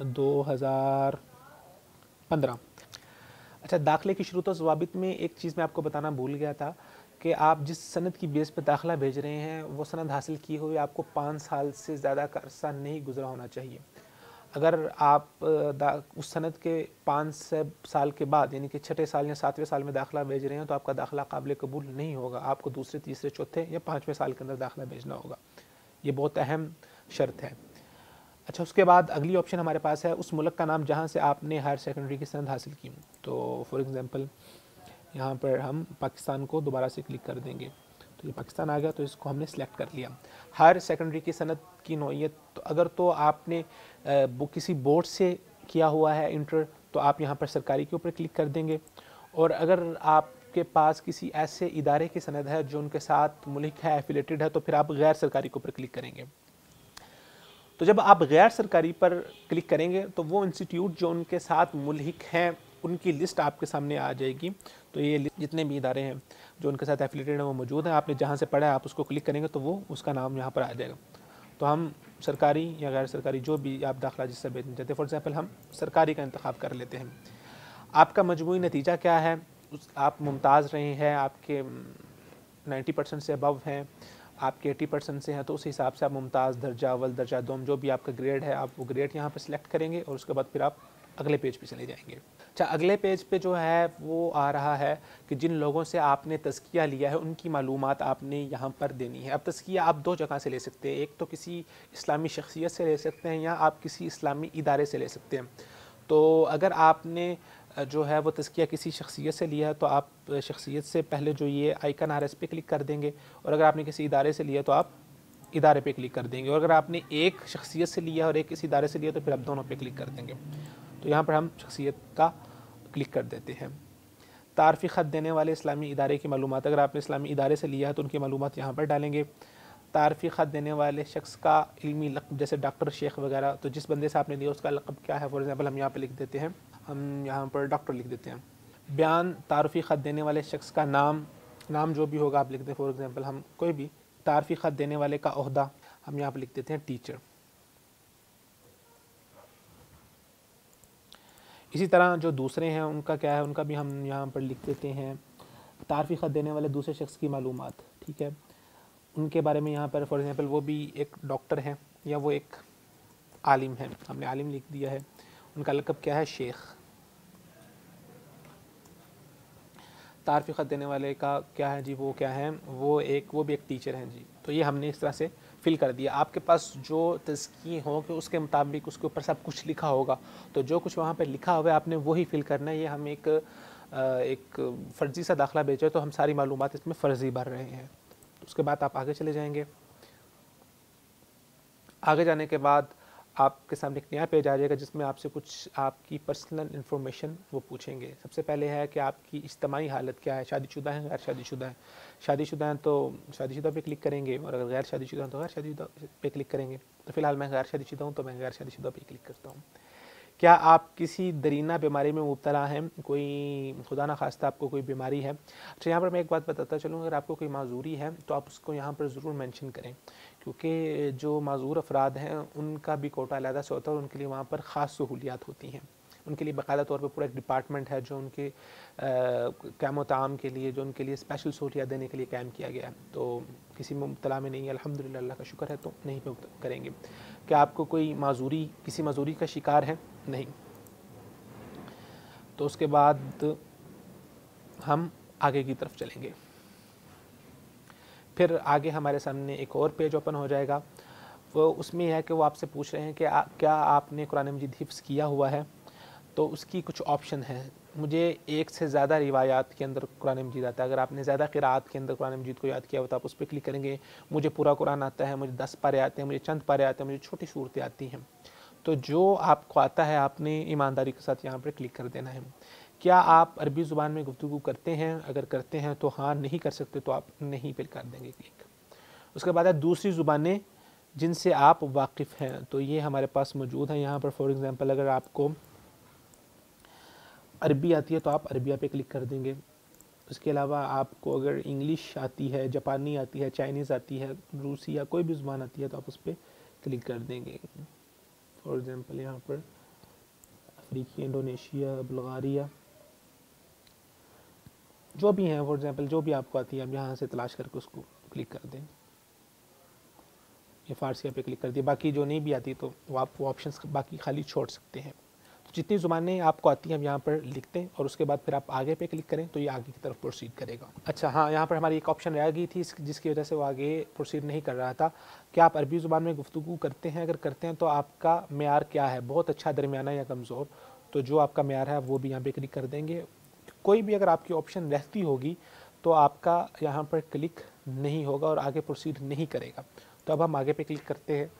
Speaker 1: 2015। अच्छा, दाखिले की शुरूत व ज़वाबित में एक चीज़ मैं आपको बताना भूल गया था कि आप जिस सनद की बेस पर दाखिला भेज रहे हैं वो सनद हासिल किए हुए आपको 5 साल से ज़्यादा का अरसा नहीं गुजरा होना चाहिए। अगर आप उस सनद के 5 साल के बाद यानी कि 6ठे साल या 7वें साल में दाखिला भेज रहे हैं तो आपका दाखिला काबिल कबूल नहीं होगा। आपको दूसरे, तीसरे, चौथे या 5वें साल के अंदर दाखिला भेजना होगा। ये बहुत अहम शर्त है। अच्छा, उसके बाद अगली ऑप्शन हमारे पास है उस मुल्क का नाम जहाँ से आपने हायर सेकेंडरी की सनद हासिल की। तो फॉर एग्ज़ाम्पल यहाँ पर हम पाकिस्तान को दोबारा से क्लिक कर देंगे, तो ये पाकिस्तान आ गया, तो इसको हमने सेलेक्ट कर लिया। हायर सेकेंडरी की सनद की नौइयत, तो अगर तो आपने वो किसी बोर्ड से किया हुआ है इंटर, तो आप यहाँ पर सरकारी के ऊपर क्लिक कर देंगे। और अगर आपके पास किसी ऐसे इदारे की सनद है जो उनके साथ मुल्क है, एफिलेटेड है, तो फिर आप गैर सरकारी के ऊपर क्लिक करेंगे। तो जब आप गैर सरकारी पर क्लिक करेंगे तो वो इंस्टीट्यूट जो उनके साथ मुल्हिक हैं उनकी लिस्ट आपके सामने आ जाएगी। तो ये जितने भी इदारे हैं जो उनके साथ एफिलेटेड हैं वो मौजूद हैं। आपने जहाँ से पढ़ा है आप उसको क्लिक करेंगे तो वो उसका नाम यहाँ पर आ जाएगा। तो हम सरकारी या गैर सरकारी जो भी आप दाखिला जिससे भेजना चाहते हैं, फॉर एग्जांपल हम सरकारी का इंतखाब कर लेते हैं। आपका मजमूई नतीजा क्या है, आप मुमताज़ रहे हैं, आपके 90% से अबव हैं, आपके 80% से हैं, तो उस हिसाब से आप मुमताज़, दर्जा अव्वल, दर्जा दोम, जो भी आपका ग्रेड है आप वो ग्रेड यहाँ पर सिलेक्ट करेंगे और उसके बाद फिर आप अगले पेज पे चले जाएंगे। अच्छा, अगले पेज पे जो है वो आ रहा है कि जिन लोगों से आपने तज़किया लिया है उनकी मालूमात आपने यहाँ पर देनी है। अब तज़किया आप दो जगह से ले सकते हैं, एक तो किसी इस्लामी शख्सियत से ले सकते हैं या आप किसी इस्लामी इदारे से ले सकते हैं। तो अगर आपने जो है वो तज़किया किसी शख्सियत से लिया है तो आप शख्सियत से पहले जो ये आइकन आ रहा है इस पर क्लिक कर देंगे, और अगर आपने किसी इदारे से लिया तो आप इदारे पे क्लिक कर देंगे, और अगर आपने एक शख्सियत से लिया और एक किसी इदारे से लिया तो फिर आप दोनों पे क्लिक कर देंगे। तो यहाँ पर हम शख्सियत का क्लिक कर देते हैं। तारफ़ी ख़त देने वाले इस्लामी इदारे की मालूमात, अगर आपने इस्लामी इदारे से लिया है तो उनकी मालूमात यहाँ पर डालेंगे। तारफ़ी ख़त देने वाले शख्स का इल्मी लक़ब, जैसे डॉक्टर, शेख वगैरह, तो जिस बंदे से आपने लिया उसका लक़ब क्या है, फॉर एग्ज़ाम्पल हम यहाँ पर लिख देते हैं, हम यहाँ पर डॉक्टर लिख देते हैं। बयान, तारफ़ी ख़त देने वाले शख्स का नाम जो भी होगा आप लिख दें, फॉर एग्ज़ाम्पल हम कोई भी। तारफ़ी ख़त देने वाले का ओहदा हम यहाँ पर लिख देते हैं टीचर। इसी तरह जो दूसरे हैं उनका क्या है, उनका भी हम यहाँ पर लिख देते हैं तारफ़ी ख़त देने वाले दूसरे शख्स की मालूमात, ठीक है, उनके बारे में यहाँ पर फॉर एग्ज़ाम्पल वो भी एक डॉक्टर हैं या वो एक आलिम है, हमने आलिम लिख दिया है। उनका लक़ब क्या है, शेख। तारफ़ी ख़त देने वाले का क्या है जी, वो क्या है, वो भी एक टीचर हैं जी। तो ये हमने इस तरह से फिल कर दिया। आपके पास जो तज़किए हों कि उसके मुताबिक उसके ऊपर सब कुछ लिखा होगा, तो जो कुछ वहाँ पर लिखा हुआ है आपने वही फिल करना है। ये हम एक फ़र्ज़ी सा दाखिला भेजे तो हम सारी मालूमात इसमें फ़र्ज़ी भर रहे हैं। उसके बाद आप आगे चले जाएंगे। आगे जाने के बाद आपके सामने एक नया पेज आ जाएगा जिसमें आपसे कुछ आपकी पर्सनल इन्फॉर्मेशन वो पूछेंगे। सबसे पहले है कि आपकी इज्तिमाई हालत क्या है, शादीशुदा हैं, गैर शादीशुदा हैं। शादीशुदा हैं तो शादीशुदा पे क्लिक करेंगे, और अगर गैर शादीशुदा हैं तो गैर शादीशुदा पे क्लिक करेंगे। तो फिलहाल मैं गैर शादीशुदा हूँ तो मैं गैर शादीशुदा पे क्लिक करता हूँ। क्या आप किसी दरीना बीमारी में मुब्तला हैं, कोई खुदा ना खास्ता आपको कोई बीमारी है। अच्छा, यहाँ पर मैं एक बात बताता चलूँ, अगर आपको कोई माजूरी है तो आप उसको यहाँ पर ज़रूर मेंशन करें, क्योंकि जो माजूर अफराद हैं उनका भी कोटा अलहदा से होता है और उनके लिए वहाँ पर ख़ास सहूलियात होती हैं। उनके लिए बाकायदा तौर पर पूरा एक डिपार्टमेंट है जो उनके क़याम ताम के लिए, जो उनके लिए स्पेशल सहूलियात देने के लिए कायम किया गया है। तो किसी में मुब्तला में नहीं है, अल्हम्दुलिल्लाह, अल्लाह का शुक्र है, तो नहीं पे करेंगे। क्या आपको कोई माजूरी, किसी माजूरी का शिकार है, नहीं। तो उसके बाद हम आगे की तरफ चलेंगे। फिर आगे हमारे सामने एक और पेज ओपन हो जाएगा। वो उसमें है कि वो आपसे पूछ रहे हैं कि क्या आपने कुरान मजीद हिफ्ज़ किया हुआ है। तो उसकी कुछ ऑप्शन है। मुझे एक से ज़्यादा रिवायात के अंदर कुरान मजीद आता है। अगर आपने ज़्यादा क़िराअत के अंदर कुरान मजीद को याद किया हो तो आप उस पर क्लिक करेंगे। मुझे पूरा कुरान आता है, मुझे 10 पारे आते हैं, मुझे चंद पारे आते हैं, मुझे छोटी सूरतें आती हैं। तो जो आपको आता है आपने ईमानदारी के साथ यहाँ पर क्लिक कर देना है। क्या आप अरबी ज़ुबान में गुफ्तगू करते हैं, अगर करते हैं तो हाँ, नहीं कर सकते तो आप नहीं पर कर देंगे क्लिक। उसके बाद है दूसरी ज़ुबानें जिनसे आप वाकिफ़ हैं, तो ये हमारे पास मौजूद है यहाँ पर। फॉर एग्ज़ाम्पल अगर आपको अरबी आती है तो आप अरबिया पे क्लिक कर देंगे। उसके अलावा आपको अगर इंग्लिश आती है, जापानी आती है, चाइनीज़ आती है, रूसी या कोई भी ज़ुबान आती है तो आप उस पर क्लिक कर देंगे। फॉर एग्ज़ाम्पल यहाँ पर अफ्रीकी, इंडोनेशिया, बुल्गारिया, जो भी हैं, फॉर एग्ज़ाम्पल जो भी आपको आती है आप यहाँ से तलाश करके उसको क्लिक कर दें। ये फ़ारसी पे क्लिक कर दिया। बाकी जो नहीं भी आती तो आप वो ऑप्शंस बाकी खाली छोड़ सकते हैं। तो जितनी ज़ुबानें आपको आती हैं हम यहाँ पर लिखते हैं और उसके बाद फिर आप आगे पे क्लिक करें तो ये आगे की तरफ प्रोसीड करेगा। अच्छा हाँ, यहाँ पर हमारी एक ऑप्शन रह गई थी जिसकी वजह से वो आगे प्रोसीड नहीं कर रहा था। क्या आप अरबी ज़ुबान में गुफ्तगू करते हैं, अगर करते हैं तो आपका मेयार क्या है, बहुत अच्छा, दरमियाना या कमज़ोर। तो जो आपका मेयार है वो भी यहाँ पर क्लिक कर देंगे। कोई भी अगर आपकी ऑप्शन रहती होगी तो आपका यहाँ पर क्लिक नहीं होगा और आगे प्रोसीड नहीं करेगा। तो अब हम आगे पे क्लिक करते हैं।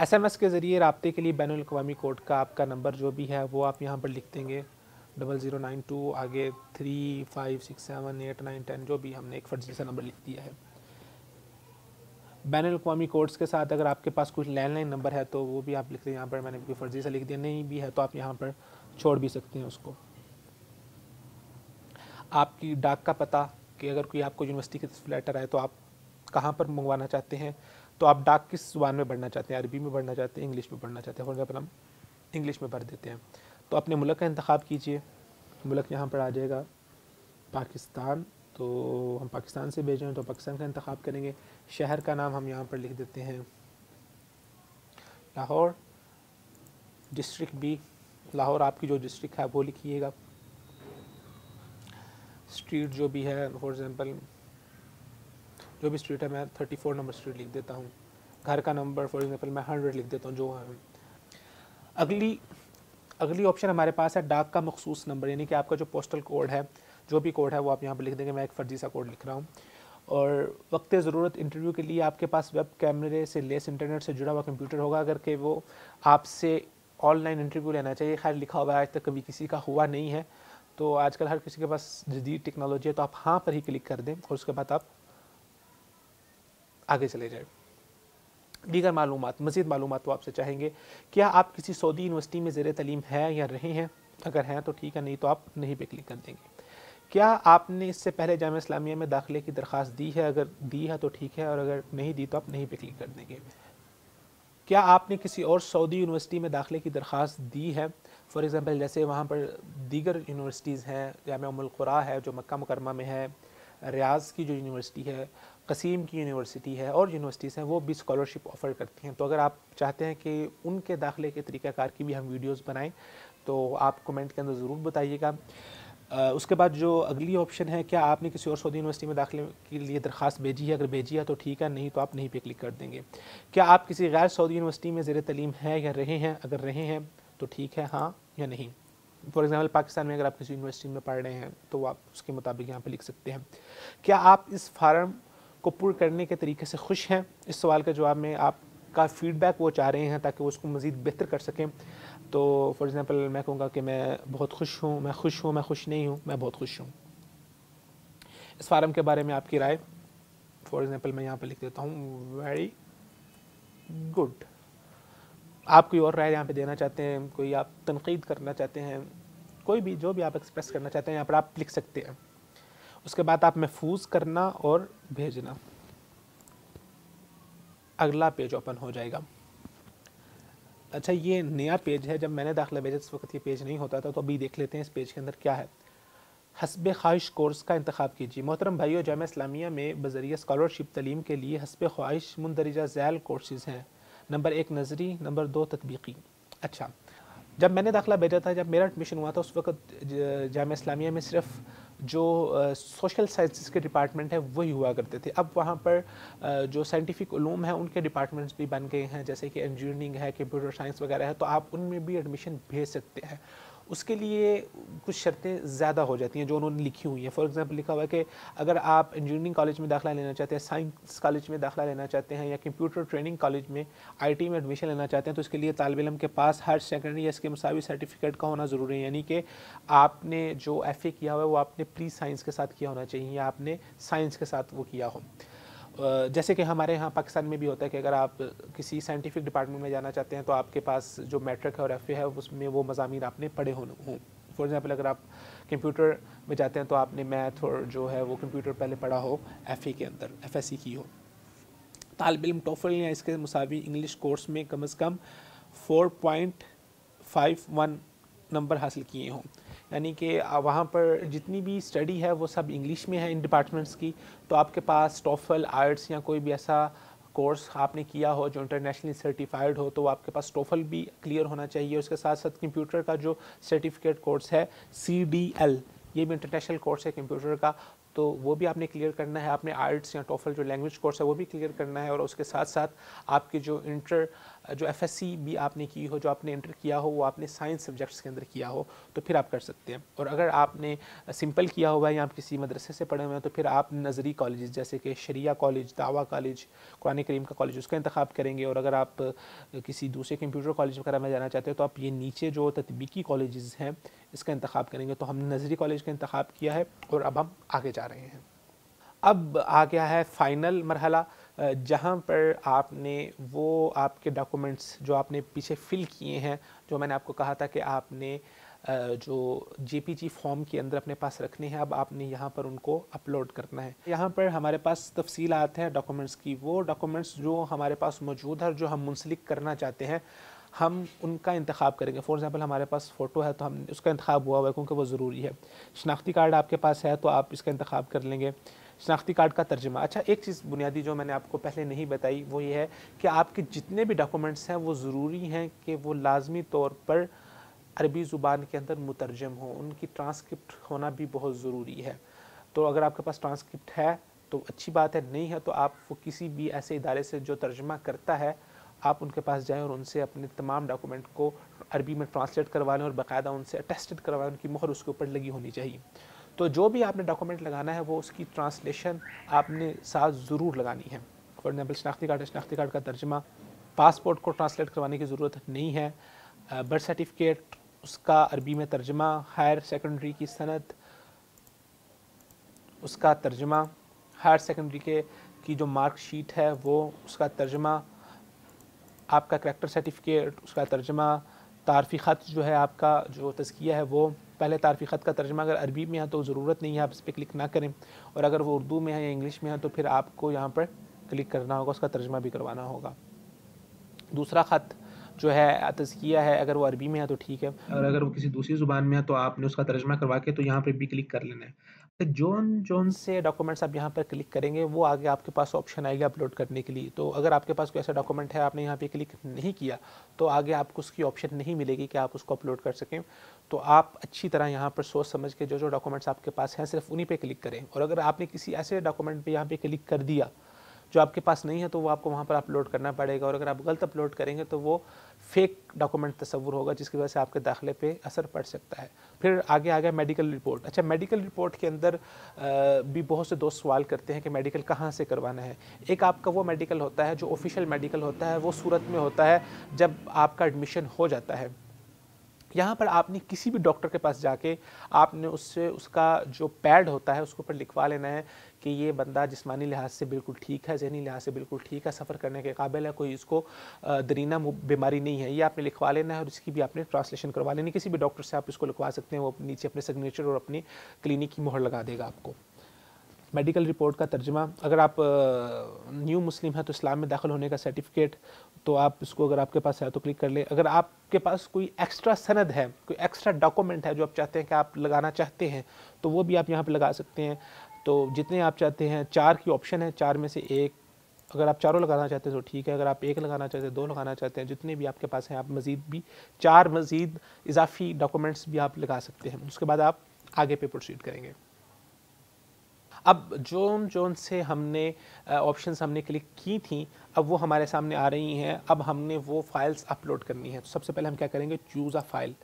Speaker 1: SMS के ज़रिए राब्ते के लिए बैनुल अक़वामी कोड का आपका नंबर जो भी है वो आप यहाँ पर लिख देंगे 0092, आगे 3, 5, 6, 7, 8, 9, 10, जो भी हमने एक फर्जी सा नंबर लिख दिया है। बैनुल-अक़वामी कोड्स के साथ अगर आपके पास कुछ लैंडलाइन नंबर है तो वो भी आप लिख दें। यहाँ पर मैंने कोई फर्जी सा लिख दिया, नहीं भी है तो आप यहाँ पर छोड़ भी सकते हैं उसको। आपकी डाक का पता, कि अगर कोई आपको यूनिवर्सिटी की तरफ लेटर आए तो आप कहाँ पर मंगवाना चाहते हैं, तो आप डाक किस ज़ुबान में पढ़ना चाहते हैं, अरबी में पढ़ना चाहते हैं, इंग्लिश में पढ़ना चाहते हैं। फॉर एग्जाम्पल हम इंग्लिश में भर देते हैं। तो अपने मुल्क का इंतखाब कीजिए। मुल्क यहाँ पर आ जाएगा पाकिस्तान, तो हम पाकिस्तान से भेज रहे हैं तो पाकिस्तान का इंतखाब करेंगे। शहर का नाम हम यहाँ पर लिख देते हैं लाहौर। डिस्ट्रिक्ट भी लाहौर, आपकी जो डिस्ट्रिक्ट है वो लिखिएगा। स्ट्रीट जो भी है, फॉर एग्जांपल जो भी स्ट्रीट है मैं 34 नंबर स्ट्रीट लिख देता हूँ। घर का नंबर फॉर एग्जांपल मैं 100 लिख देता हूँ जो है। अगली ऑप्शन हमारे पास है डाक का मखसूस नंबर, यानी कि आपका जो पोस्टल कोड है, जो भी कोड है वो आप यहाँ पर लिख देंगे। मैं एक फर्जी सा कोड लिख रहा हूँ। और वक्त ज़रूरत इंटरव्यू के लिए आपके पास वेब कैमरे से लेस इंटरनेट से जुड़ा हुआ कंप्यूटर होगा, अगर कि वो आपसे ऑनलाइन इंटरव्यू लेना चाहिए। खैर लिखा हुआ है, आज तक कभी किसी का हुआ नहीं है, तो आजकल हर किसी के पास जदीद टेक्नोलॉजी है, तो आप हाँ पर ही क्लिक कर दें और उसके बाद आप आगे चले जाएं। दीगर मालूमात, मज़ीद मालूमात वो आपसे चाहेंगे। क्या आप किसी सऊदी यूनिवर्सिटी में ज़ेर तलीम है या रहे हैं? अगर हैं तो ठीक है, नहीं तो आप नहीं पे क्लिक कर देंगे। क्या आपने इससे पहले जामिया इस्लामिया में दाखिले की दरख्वास्त दी है? अगर दी है तो ठीक है, और अगर नहीं दी तो आप नहीं पे क्लिक कर देंगे। क्या आपने किसी और सऊदी यूनिवर्सिटी में दाखिले की दरख्वास्त दी है? फॉर एग्ज़ाम्पल जैसे वहाँ पर दीगर यूनिवर्सिटीज़ हैं, जामिया उम्मुल क़ुरा है जो मक्का मुकरमा में है, रियाज़ की जो यूनिवर्सिटी है, कसीम की यूनिवर्सिटी है, और यूनिवर्सिटीज़ हैं वो भी स्कॉलरशिप ऑफ़र करती हैं। तो अगर आप चाहते हैं कि उनके दाखिले के तरीक़ाकार की भी हम वीडियोज़ बनाएँ तो आप कमेंट के अंदर ज़रूर बताइएगा। उसके बाद जो अगली ऑप्शन है, क्या आपने किसी और सऊदी यूनिवर्सिटी में दाखिले के लिए दरख्वास्त भेजी है? अगर भेजी है तो ठीक है, नहीं तो आप नहीं पे क्लिक कर देंगे। क्या आप किसी गैर सऊदी यूनिवर्सिटी में ज़ेर तलीम है या रहे हैं? अगर रहे हैं तो ठीक है, हाँ या नहीं। फॉर एग्जाम्पल पाकिस्तान में अगर आप किसी यूनिवर्सिटी में पढ़ रहे हैं तो आप उसके मुताबिक यहाँ पर लिख सकते हैं। क्या आप इस फार्म को पूर्ण करने के तरीके से खुश हैं? इस सवाल के जवाब में आपका फ़ीडबैक वो चाह रहे हैं ताकि वो उसको मज़ीद बेहतर कर सकें। तो फॉर एग्ज़ाम्पल मैं कहूँगा कि मैं बहुत खुश हूँ, मैं खुश हूँ, मैं खुश नहीं हूँ, मैं बहुत खुश हूँ। इस फार्म के बारे में आपकी राय, फॉर एग्ज़ाम्पल मैं यहाँ पर लिख देता हूँ वेरी गुड। आप कोई और राय यहाँ पे देना चाहते हैं, कोई आप तनकीद करना चाहते हैं, कोई भी जो भी आप एक्सप्रेस करना चाहते हैं यहाँ पर आप लिख सकते हैं। उसके बाद आप महफूज करना और भेजना। अगला पेज ओपन हो जाएगा। अच्छा, ये नया पेज है, जब मैंने दाखिला भेजा इस वक्त ये पेज नहीं होता था, तो अभी देख लेते हैं इस पेज के अंदर क्या है। हस्बे ख्वाहिश कोर्स का इंतखाब कीजिए। मोहतरम भाइयों, जामिया इस्लामिया में बज़रिया स्कॉलरशिप तलीम के लिए हस्बे ख्वाहिश मुंदरजा ज़ैल कोर्सेज़ हैं। नंबर 1 नज़री, नंबर 2 तत्बीकी। अच्छा, जब मैंने दाखिला भेजा था, जब मेरा एडमिशन हुआ था, उस वक्त जामिया इस्लामिया में सिर्फ जो सोशल साइंसेस के डिपार्टमेंट है वही हुआ करते थे। अब वहाँ पर जो साइंटिफिक उलूम है उनके डिपार्टमेंट्स भी बन गए हैं, जैसे कि इंजीनियरिंग है, कंप्यूटर साइंस वगैरह है, तो आप उनमें भी एडमिशन भेज सकते हैं। उसके लिए कुछ शर्तें ज़्यादा हो जाती हैं जो उन्होंने लिखी हुई हैं। फॉर एग्जांपल लिखा हुआ है कि अगर आप इंजीनियरिंग कॉलेज में दाखिला लेना चाहते हैं, साइंस कॉलेज में दाखिला लेना चाहते हैं, या कंप्यूटर ट्रेनिंग कॉलेज में आईटी में एडमिशन लेना चाहते हैं, तो इसके लिए तालिब इल्म के पास हायर सेकेंडरी या इसके मुसावी सर्टिफिकेट का होना ज़रूरी है। यानी कि आपने जो FA किया हुआ है वो आपने प्री साइंस के साथ किया होना चाहिए, या आपने साइंस के साथ वो किया हो। जैसे कि हमारे यहाँ पाकिस्तान में भी होता है कि अगर आप किसी साइंटिफिक डिपार्टमेंट में जाना चाहते हैं तो आपके पास जो मैट्रिक है और FA है उसमें वो मज़ामीन आपने पढ़े हों। फॉर एग्जांपल अगर आप कंप्यूटर में जाते हैं तो आपने मैथ और जो है वो कंप्यूटर पहले पढ़ा हो, FA के अंदर FSC की हो। तालिब इल्म टोफल या इसके मुसावी इंग्लिश कोर्स में कम से कम 4.51 नंबर हासिल किए हों। यानी कि वहाँ पर जितनी भी स्टडी है वो सब इंग्लिश में है इन डिपार्टमेंट्स की। तो आपके पास टोफल, आइट्स या कोई भी ऐसा कोर्स आपने किया हो जो इंटरनेशनली सर्टिफाइड हो, तो आपके पास टोफल भी क्लियर होना चाहिए। उसके साथ साथ कंप्यूटर का जो सर्टिफिकेट कोर्स है CDL, ये भी इंटरनेशनल कोर्स है कंप्यूटर का, तो वो भी आपने क्लियर करना है। आपने आइट्स या टोफल जो लैंग्वेज कोर्स है वो भी क्लियर करना है। और उसके साथ साथ आपके जो FSC भी आपने की हो, जो आपने इंटर किया हो, वो आपने साइंस सब्जेक्ट्स के अंदर किया हो, तो फिर आप कर सकते हैं। और अगर आपने सिंपल किया हुआ है या आप किसी मदरसे से पढ़े हुए हैं, तो फिर आप नज़री कॉलेज जैसे कि शरिया कॉलेज, दावा कॉलेज, कुरान करीम का कॉलेज, उसका इंतखाब करेंगे। और अगर आप किसी दूसरे कंप्यूटर कॉलेज वगैरह में जाना चाहते हो तो आप ये नीचे जो तत्बीकी कॉलेजेस हैं इसका इंतखाब करेंगे। तो हमने नज़री कॉलेज का इंतखाब किया है और अब हम आगे जा रहे हैं। अब आ गया है फ़ाइनल मरहला। जहाँ पर आपने वो आपके डॉक्यूमेंट्स जो आपने पीछे फिल किए हैं, जो मैंने आपको कहा था कि आपने जो जेपीजी फॉर्म के अंदर अपने पास रखने हैं, अब आपने यहाँ पर उनको अपलोड करना है। यहाँ पर हमारे पास तफसीलात हैं डॉक्यूमेंट्स की, वो डॉक्यूमेंट्स जो हमारे पास मौजूद है और जो हम मुंसलिक करना चाहते हैं, हम उनका इंतखाब करेंगे। फॉर एग्जांपल हमारे पास फ़ोटो है तो हम उसका इंतखाब हुआ हुआ है क्योंकि वो ज़रूरी है। शनाख्ती कार्ड आपके पास है तो आप इसका इंतखाब कर लेंगे। शनाख्ती कार्ड का तर्जुमा, अच्छा एक चीज़ बुनियादी जो मैंने आपको पहले नहीं बताई वो ये है कि आपके जितने भी डॉक्यूमेंट्स हैं वो ज़रूरी हैं कि वो लाजमी तौर पर अरबी ज़ुबान के अंदर मुतरजम हो, उनकी ट्रांसक्रिप्ट होना भी बहुत ज़रूरी है। तो अगर आपके पास ट्रांसक्रिप्ट है तो अच्छी बात है, नहीं है तो आप वो किसी भी ऐसे इदारे से जो तर्जुमा करता है आप उनके पास जाएं और उनसे अपने तमाम डॉक्यूमेंट को अरबी में ट्रांसलेट करवा लें और बाकायदा उनसे अटेस्टेड करवाएं, उनकी मोहर उसके ऊपर लगी होनी चाहिए। तो जो भी आपने डॉक्यूमेंट लगाना है वो उसकी ट्रांसलेशन आपने साथ ज़रूर लगानी है। फॉर एग्जाम्पल शनाख्ती कार्ड का तर्जुमा, पासपोर्ट को ट्रांसलेट करवाने की ज़रूरत नहीं है। बर्थ सर्टिफिकेट उसका अरबी में तर्जुमा, हायर सेकेंडरी की सनद उसका तर्जुमा, हायर सेकेंडरी की जो मार्कशीट है वो उसका तर्जुमा, आपका करैक्टर सर्टिफिकेट उसका तर्जुमा, तारफ़ी ख़त जो है आपका जो तज़किया है वो, पहले तारफ़ी ख़त का तर्जुमा अगर अरबी में है तो ज़रूरत नहीं है, आप इस पर क्लिक ना करें, और अगर वो उर्दू में है या इंग्लिश में है तो फिर आपको यहाँ पर क्लिक करना होगा, उसका तर्जुमा भी करवाना होगा। दूसरा ख़त जो है तज़किया है, अगर वो अरबी में है तो ठीक है, और अगर वो किसी दूसरी ज़ुबान में है तो आपने उसका तर्जुमा करवा के तो यहाँ पे भी क्लिक कर लेना है। तो जोन से डॉक्यूमेंट्स आप यहाँ पर क्लिक करेंगे वो आगे आपके पास ऑप्शन आएगा अपलोड करने के लिए। तो अगर आपके पास कोई ऐसा डॉक्यूमेंट है आपने यहाँ पे क्लिक नहीं किया तो आगे आपको उसकी ऑप्शन नहीं मिलेगी कि आप उसको अपलोड कर सकें। तो आप अच्छी तरह यहाँ पर सोच समझ के जो जो डॉक्यूमेंट्स आपके पास हैं सिर्फ उन्हीं पर क्लिक करें, और अगर आपने किसी ऐसे डॉक्यूमेंट पर यहाँ पर क्लिक कर दिया जो आपके पास नहीं है तो वो आपको वहाँ पर अपलोड करना पड़ेगा, और अगर आप गलत अपलोड करेंगे तो वो फेक डॉक्यूमेंट तस्वुर होगा जिसकी वजह से आपके दाखिले पे असर पड़ सकता है। फिर आगे आ गया मेडिकल रिपोर्ट। अच्छा, मेडिकल रिपोर्ट के अंदर भी बहुत से दोस्त सवाल करते हैं कि मेडिकल कहाँ से करवाना है। एक आपका वो मेडिकल होता है जो ऑफिशियल मेडिकल होता है, वो सूरत में होता है जब आपका एडमिशन हो जाता है। यहाँ पर आपने किसी भी डॉक्टर के पास जाके आपने उससे उसका जो पैड होता है उसके ऊपर लिखवा लेना है कि ये बंदा जिस्मानी लिहाज से बिल्कुल ठीक है, ज़हनी लिहाज से बिल्कुल ठीक है, सफ़र करने के काबिल है, कोई इसको दरीना बीमारी नहीं है, ये आपने लिखवा लेना है और इसकी भी आपने ट्रांसलेशन करवा लेनी। किसी भी डॉक्टर से आप इसको लिखवा सकते हैं, वो नीचे अपने सिग्नेचर और अपनी क्लिनिक की मोहर लगा देगा आपको। मेडिकल रिपोर्ट का तर्जुमा, अगर आप न्यू मुस्लिम है तो इस्लाम में दाखिल होने का सर्टिफिकेट, तो आप इसको अगर आपके पास है तो क्लिक कर ले। अगर आपके पास कोई एक्स्ट्रा सनद है, कोई एक्स्ट्रा डॉक्यूमेंट है जो आप चाहते हैं कि आप लगाना चाहते हैं तो वो भी आप यहाँ पे लगा सकते हैं। तो जितने आप चाहते हैं, 4 की ऑप्शन है, 4 में से एक, अगर आप चारों लगाना चाहते हैं तो ठीक है, अगर आप एक लगाना चाहते हैं, 2 लगाना चाहते हैं, जितने भी आपके पास हैं आप मज़ीद भी 4 मज़ीद इजाफी डॉक्यूमेंट्स भी आप लगा सकते हैं। उसके बाद आप आगे पे प्रोसीड करेंगे। अब जोन से हमने ऑप्शंस हमने क्लिक की थी, अब वो हमारे सामने आ रही हैं। अब हमने वो फाइल्स अपलोड करनी है। तो सबसे पहले हम क्या करेंगे, choose a file.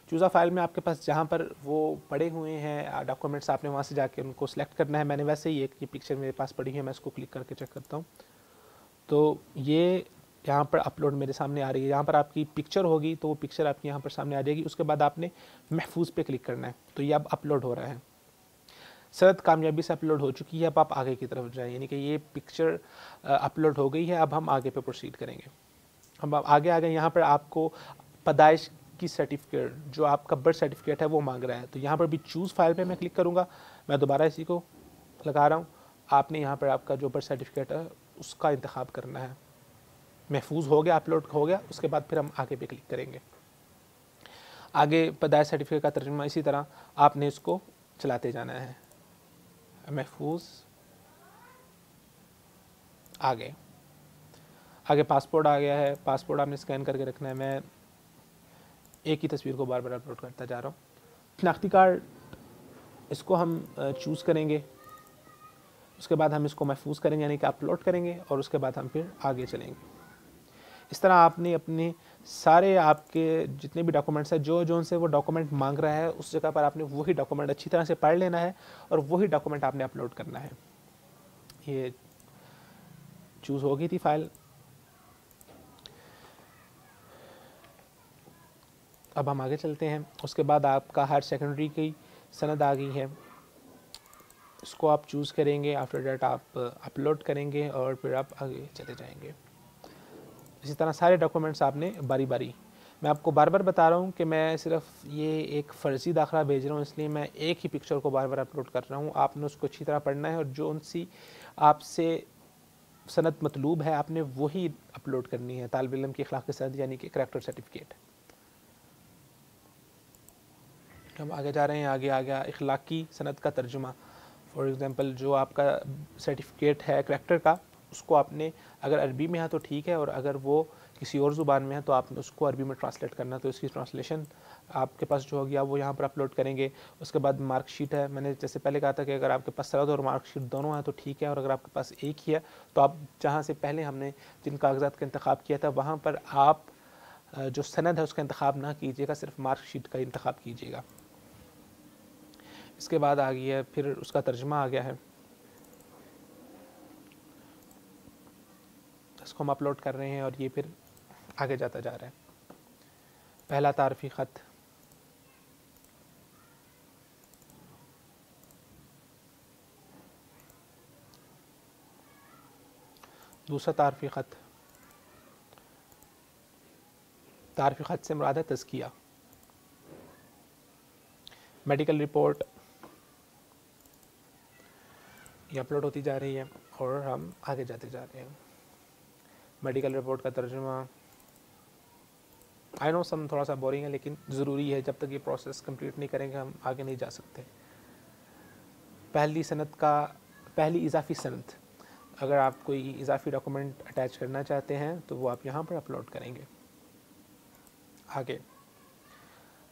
Speaker 1: Choose a file में आपके पास जहाँ पर वो पड़े हुए हैं डॉक्यूमेंट्स, आपने वहाँ से जाके उनको सेलेक्ट करना है। मैंने वैसे ही एक ये पिक्चर मेरे पास पड़ी है, मैं इसको क्लिक करके चेक करता हूँ। तो ये यहाँ पर अपलोड मेरे सामने आ रही है। यहाँ पर आपकी पिक्चर होगी तो वो पिक्चर आपकी यहाँ पर सामने आ जाएगी। उसके बाद आपने महफूज पे क्लिक करना है, तो ये अब अपलोड हो रहा है। सरद कामयाबी से अपलोड हो चुकी है। अब आप आगे की तरफ जाएं, यानी कि ये पिक्चर अपलोड हो गई है। अब हम आगे पे प्रोसीड करेंगे। हम आगे आ गए। यहाँ पर आपको पैदाइश की सर्टिफिकेट, जो आपका बर्थ सर्टिफिकेट है वो मांग रहा है। तो यहाँ पर भी चूज़ फाइल पे मैं क्लिक करूँगा। मैं दोबारा इसी को लगा रहा हूँ। आपने यहाँ पर आपका जो बर्थ सर्टिफिकेट है उसका इंतखाब करना है। महफूज हो गया, अपलोड हो गया। उसके बाद फिर हम आगे पे क्लिक करेंगे। आगे पैदाइश सर्टिफिकेट का तर्जुमा इसी तरह आपने इसको चलाते जाना है। महफूज, आगे पासपोर्ट आ गया है। पासपोर्ट आपने स्कैन करके रखना है। मैं एक ही तस्वीर को बार बार अपलोड करता जा रहा हूँ। शनाख्ती कार्ड, इसको हम चूज़ करेंगे। उसके बाद हम इसको महफूज करेंगे, यानी कि अपलोड करेंगे, और उसके बाद हम फिर आगे चलेंगे। इस तरह आपने अपने सारे आपके जितने भी डॉक्यूमेंट्स हैं, जो से वो डॉक्यूमेंट मांग रहा है उस जगह पर आपने वही डॉक्यूमेंट अच्छी तरह से पढ़ लेना है और वही डॉक्यूमेंट आपने अपलोड करना है। ये चूज़ हो गई थी फाइल। अब हम आगे चलते हैं। उसके बाद आपका हायर सेकेंडरी की सनद आ गई है। इसको आप चूज़ करेंगे, आफ्टर डेट आप अपलोड करेंगे और फिर आप आगे चले जाएंगे। इसी तरह सारे डॉक्यूमेंट्स आपने बारी बारी, मैं आपको बार बार बता रहा हूँ कि मैं सिर्फ ये एक फ़र्ज़ी दाखिला भेज रहा हूँ, इसलिए मैं एक ही पिक्चर को बार बार अपलोड कर रहा हूँ। आपने उसको अच्छी तरह पढ़ना है और जो उनसी आपसे सनद मतलूब है आपने वही अपलोड करनी है, तालिब इल्म की अखलाक़ी सनद यानी कि करैक्टर सर्टिफिकेट। हम आगे जा रहे हैं, आगे आ गया अखलाक़ी सनद का तर्जुमा। फॉर एग्ज़ाम्पल जो आपका सर्टिफिकेट है करैक्टर का, उसको आपने अगर अरबी में है तो ठीक है, और अगर वो किसी और ज़ुबान में है तो आपने उसको अरबी में ट्रांसलेट करना, तो इसकी ट्रांसलेशन आपके पास जो होगी आप वो यहाँ पर अपलोड करेंगे। उसके बाद मार्कशीट है, मैंने जैसे पहले कहा था कि अगर आपके पास सनद और मार्कशीट दोनों हैं तो ठीक है, और अगर आपके पास एक ही है तो आप जहाँ से पहले हमने जिन कागज़ात का इंतखाब किया था वहाँ पर आप जो सनद है उसका इंतखाब ना कीजिएगा, सिर्फ मार्कशीट का इंतखाब कीजिएगा। इसके बाद आ गई है फिर उसका तर्जुमा आ गया है, इसको हम अपलोड कर रहे हैं और ये फिर आगे जाता जा रहा है। पहला तारफ़ी ख़त, दूसरा तारफ़ी ख़त, तारफ़ी ख़त से मुराद है तज़किया। मेडिकल रिपोर्ट ये अपलोड होती जा रही है और हम आगे जाते जा रहे हैं। मेडिकल रिपोर्ट का तर्जुमा, आई नो सम थोड़ा सा बोरिंग है लेकिन ज़रूरी है, जब तक ये प्रोसेस कंप्लीट नहीं करेंगे हम आगे नहीं जा सकते। पहली सनद का, पहली इजाफ़ी सनद, अगर आप कोई इजाफ़ी डॉक्यूमेंट अटैच करना चाहते हैं तो वो आप यहाँ पर अपलोड करेंगे। आगे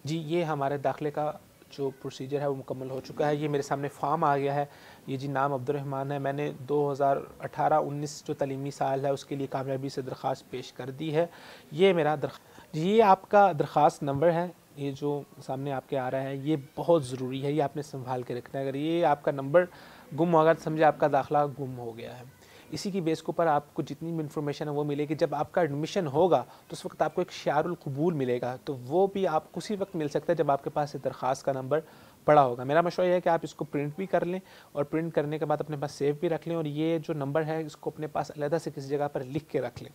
Speaker 1: जी, ये हमारे दाखिले का जो प्रोसीजर है वो मुकम्मल हो चुका है। ये मेरे सामने फॉर्म आ गया है, ये जी नाम अब्दुर्रहमान है, मैंने 2018-19 जो तलीमी साल है उसके लिए कामयाबी से दरख्वास्त पेश कर दी है। ये मेरा जी, ये आपका दरख्वास्त नंबर है, ये जो सामने आपके आ रहा है ये बहुत ज़रूरी है, ये आपने संभाल के रखना है। अगर ये आपका नंबर गुम होगा तो समझे आपका दाखिला गुम हो गया है। इसी की बेस के ऊपर आपको जितनी भी इन्फॉर्मेशन है वो मिलेगी। जब आपका एडमिशन होगा तो उस वक्त आपको एक शियारुल कबूल मिलेगा, तो वो भी आपको उसी वक्त मिल सकता है जब आपके पास दरख्वास्त का नंबर पड़ा होगा। मेरा मशवरा यह है कि आप इसको प्रिंट भी कर लें और प्रिंट करने के बाद अपने पास सेव भी रख लें, और ये जो नंबर है इसको अपने पास अलहदा से किसी जगह पर लिख के रख लें।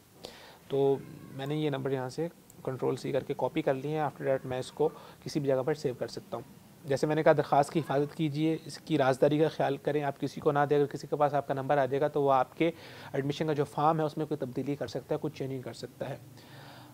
Speaker 1: तो मैंने ये नंबर यहाँ से कंट्रोल-C करके कॉपी कर लिए हैं। आफ्टर दैट मैं इसको किसी भी जगह पर सेव कर सकता हूँ। जैसे मैंने कहा, दरख्वास्त की हिफाजत कीजिए, इसकी राजदारी का ख्याल करें, आप किसी को ना दें। अगर किसी के पास आपका नंबर आ जाएगा तो वो आपके एडमिशन का जो फॉर्म है उसमें कोई तब्दीली कर सकता है, कुछ चेंजिंग कर सकता है।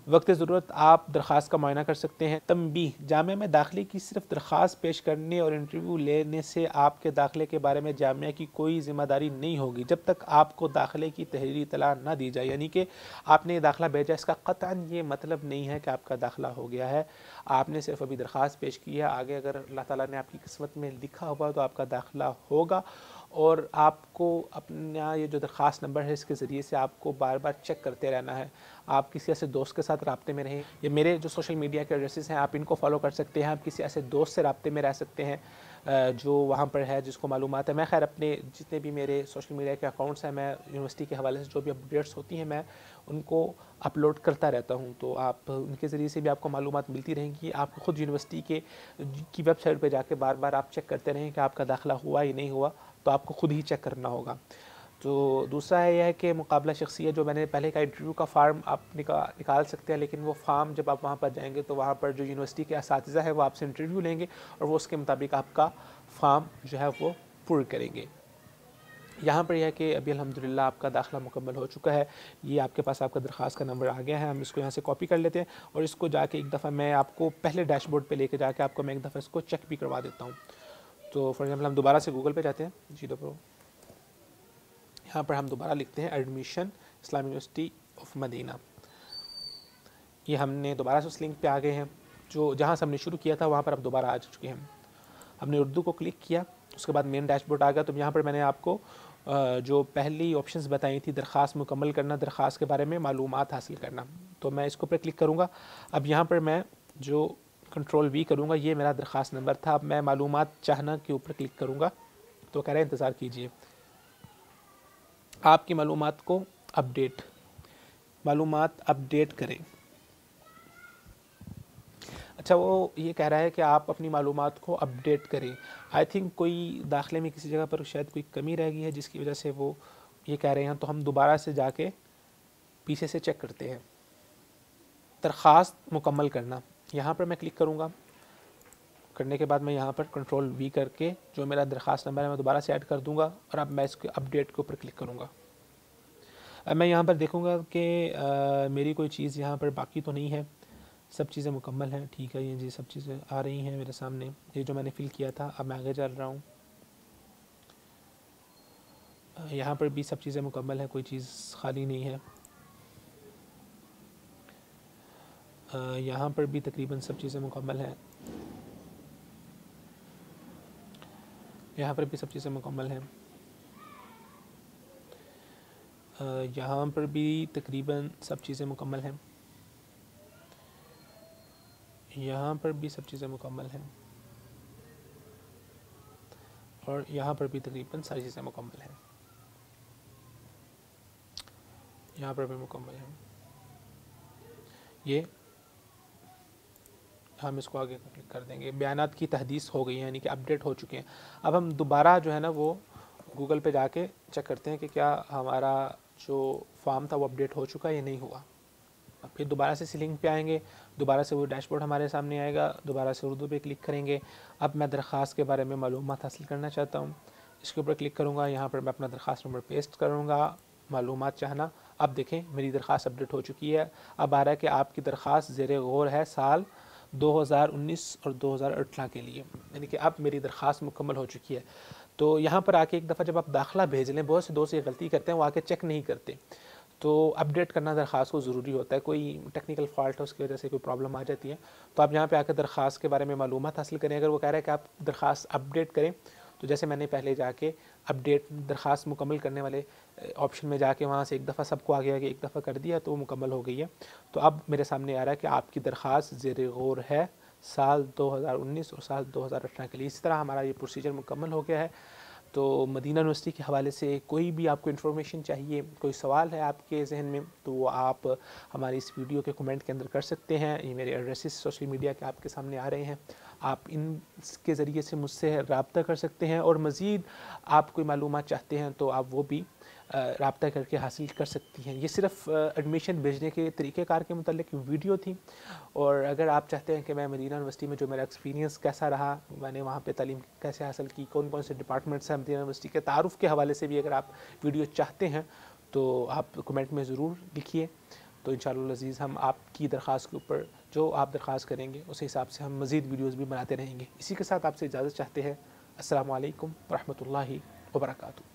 Speaker 1: वक्त ज़रूरत आप दरख्वास्त का मुआयना कर सकते हैं। तंबीह, जामिया में दाखिले की सिर्फ दरख्वास्त पेश करने और इंटरव्यू लेने से आपके दाखिले के बारे में जामिया की कोई ज़िम्मेदारी नहीं होगी जब तक आपको दाखिले की तहरीरी इत्तला ना दी जाए। यानी कि आपने दाखिला भेजा, इसका क़तअन ये मतलब नहीं है कि आपका दाखिला हो गया है। आपने सिर्फ अभी दरख्वास्त पेश की है, आगे अगर अल्लाह ताला ने आपकी किस्मत में लिखा हुआ तो आपका दाखिला होगा। और आपको अपना ये जो दरख्वास्त नंबर है इसके ज़रिए से आपको बार बार चेक करते रहना है। आप किसी ऐसे दोस्त के साथ राब्ते में रहें, ये मेरे जो सोशल मीडिया के एड्रेसेस हैं आप इनको फॉलो कर सकते हैं। आप किसी ऐसे दोस्त से राब्ते में रह सकते हैं जो वहाँ पर है, जिसको मालूमात है। मैं खैर अपने जितने भी मेरे सोशल मीडिया के अकाउंट्स हैं, मैं यूनिवर्सिटी के हवाले से जो भी अपडेट्स होती हैं मैं उनको अपलोड करता रहता हूँ, तो आप उनके ज़रिए से भी आपको मालूमात मिलती रहेंगी। आप ख़ुद यूनिवर्सिटी की वेबसाइट पर जाके बार बार आप चेक करते रहें कि आपका दाखिला हुआ या नहीं हुआ, तो आपको ख़ुद ही चेक करना होगा। तो दूसरा है यह है कि मुकाबला शख्सियत, जो मैंने पहले का इंटरव्यू का फ़ार्म आप निकाल सकते हैं, लेकिन वो फ़ार्म जब आप वहाँ पर जाएंगे तो वहाँ पर जो यूनिवर्सिटी के असातिज़ा है वो आपसे इंटरव्यू लेंगे और वो उसके मुताबिक आपका फ़ार्म जो है वो पूर्ण करेंगे। यहाँ पर यह है कि अभी अल्हम्दुलिल्लाह आपका दाखिला मुकम्मल हो चुका है। ये आपके पास आपका दरख्वास्त का नंबर आ गया है। हम इसको यहाँ से कॉपी कर लेते हैं और इसको जाके एक दफ़ा मैं आपको पहले डैशबोर्ड पे लेके जाके आपको मैं एक दफ़ा इसको चेक भी करवा देता हूँ। तो फॉर एग्जाम्पल हम दोबारा से गूगल पे जाते हैं, जी दो, यहाँ पर हम दोबारा लिखते हैं admission Islamic university of Medina. ये हमने दोबारा से उस लिंक पे आ गए हैं जो जहाँ से हमने शुरू किया था, वहाँ पर अब दोबारा आ चुके हैं। हमने उर्दू को क्लिक किया, उसके बाद मेन डैशबोर्ड आ गया। तो यहाँ पर मैंने आपको जो पहली ऑप्शंस बताई थी, दरख्वास्त मुकम्मल करना, दरख्वास्त के बारे में मालूमात हासिल करना, तो मैं इसको पर क्लिक करूँगा। अब यहाँ पर मैं जो कंट्रोल-V करूँगा, ये मेरा दरख्वास्त नंबर था। अब मैं मालूमात चाहना के ऊपर क्लिक करूँगा तो कह रहे हैं इंतज़ार कीजिए, आपकी मालूमात को मालूमात अपडेट करें। अच्छा, वो ये कह रहा है कि आप अपनी मालूमात को अपडेट करें। आई थिंक कोई दाखिले में किसी जगह पर शायद कोई कमी रह गई है जिसकी वजह से वो ये कह रहे हैं। तो हम दोबारा से जाके पीछे से चेक करते हैं। दरख्वास्त मुकम्मल करना, यहाँ पर मैं क्लिक करूँगा। करने के बाद मैं यहाँ पर कंट्रोल वी करके जो मेरा दरख्वास्त नंबर है मैं दोबारा से ऐड कर दूँगा और अब मैं इसके अपडेट के ऊपर क्लिक करूँगा। अब मैं यहाँ पर देखूँगा कि मेरी कोई चीज़ यहाँ पर बाकी तो नहीं है, सब चीज़ें मुकम्मल हैं। ठीक है, ये जी सब चीज़ें आ रही हैं मेरे सामने, ये जो मैंने फ़िल किया था। अब मैं आगे चल रहा हूँ। यहाँ पर भी सब चीज़ें मुकम्मल हैं, कोई चीज़ खाली नहीं है। यहाँ पर भी तकरीबन सब चीज़ें मुकम्मल हैं। यहाँ पर भी सब चीज़ें मुकम्मल हैं। यहाँ पर भी तकरीबन सब चीज़ें मुकम्मल हैं। यहाँ पर भी सब चीज़ें मुकम्मल हैं और यहाँ पर भी तकरीबन सारी चीज़ें मुकम्मल हैं। यहाँ पर भी मुकम्मल है। ये हम इसको आगे क्लिक कर देंगे। बयानात की तहदीस हो गई है, यानी कि अपडेट हो चुके हैं। अब हम दोबारा जो है ना वो गूगल पे जाके चेक करते हैं कि क्या हमारा जो फॉर्म था वो अपडेट हो चुका है या नहीं हुआ। अब फिर दोबारा से लिंक पे आएंगे, दोबारा से वो डैशबोर्ड हमारे सामने आएगा, दोबारा से उर्दू पे क्लिक करेंगे। अब मैं दरख्वास्त के बारे में मालूमात हासिल करना चाहता हूँ, इसके ऊपर क्लिक करूँगा। यहाँ पर मैं अपना दरख्वास्त नंबर पेस्ट करूँगा, मालूमात चाहना। अब देखें मेरी दरख्वास्त अपडेट हो चुकी है। अब आ रहा है कि आपकी दरख्वास्त ज़ेर गौर है साल 2019 और 2018 के लिए, यानी कि अब मेरी दरख्वास्त मुकम्मल हो चुकी है। तो यहाँ पर आके एक दफ़ा जब आप दाखिला भेज लें, बहुत से दोस्त ये गलती करते हैं, वो आके चेक नहीं करते। तो अपडेट करना दरख्वास्त को ज़रूरी होता है। कोई टेक्निकल फॉल्ट है, उसकी वजह से कोई प्रॉब्लम आ जाती है, तो आप यहाँ पे आकर दरख्वास्त के बारे में मालूमात हासिल करें। अगर वो कह रहा है कि आप दरख्वास्त अपडेट करें, तो जैसे मैंने पहले जाके अपडेट दरख्वास्त मुकम्मल करने वाले ऑप्शन में जाके वहाँ से एक दफ़ा सबको आगे आगे एक दफ़ा कर दिया तो वो मुकम्मल हो गई है। तो अब मेरे सामने आ रहा है कि आपकी दरख्वास्त ज़ेर गौर है साल 2019 और साल 2018 के लिए। इस तरह हमारा ये प्रोसीजर मुकम्मल हो गया है। तो मदीना यूनिवर्सिटी के हवाले से कोई भी आपको इन्फॉर्मेशन चाहिए, कोई सवाल है आपके जहन में, तो वो आप हमारी इस वीडियो के कमेंट के अंदर कर सकते हैं। ये मेरे एड्रेसेस सोशल मीडिया के आपके सामने आ रहे हैं, आप इनके ज़रिए से मुझसे रब्ता कर सकते हैं। और मज़ीद आप कोई मालूमात चाहते हैं तो आप वो भी रब्ता करके हासिल कर सकती हैं। ये सिर्फ़ एडमिशन भेजने के तरीक़ेकार के मुतालिक वीडियो थी। और अगर आप चाहते हैं कि मैं मदीना यूनिवर्सिटी में जो मेरा एक्सपीरियंस कैसा रहा, मैंने वहाँ पे तालीम कैसे हासिल की, कौन कौन से डिपार्टमेंट्स हैं मदीना यूनिवर्सिटी के, तारुफ़ के हवाले से भी अगर आप वीडियो चाहते हैं तो आप कमेंट में ज़रूर लिखिए। तो इंशाअल्लाह अज़ीज़ हम आपकी दरख्वास्त के ऊपर जो आप दरख्वास्त करेंगे उस हिसाब से हम मज़ीद वीडियोज़ भी बनाते रहेंगे। इसी के साथ आपसे इजाज़त चाहते हैं। अस्सलामु अलैकुम व रहमतुल्लाहि व बरकातुहू।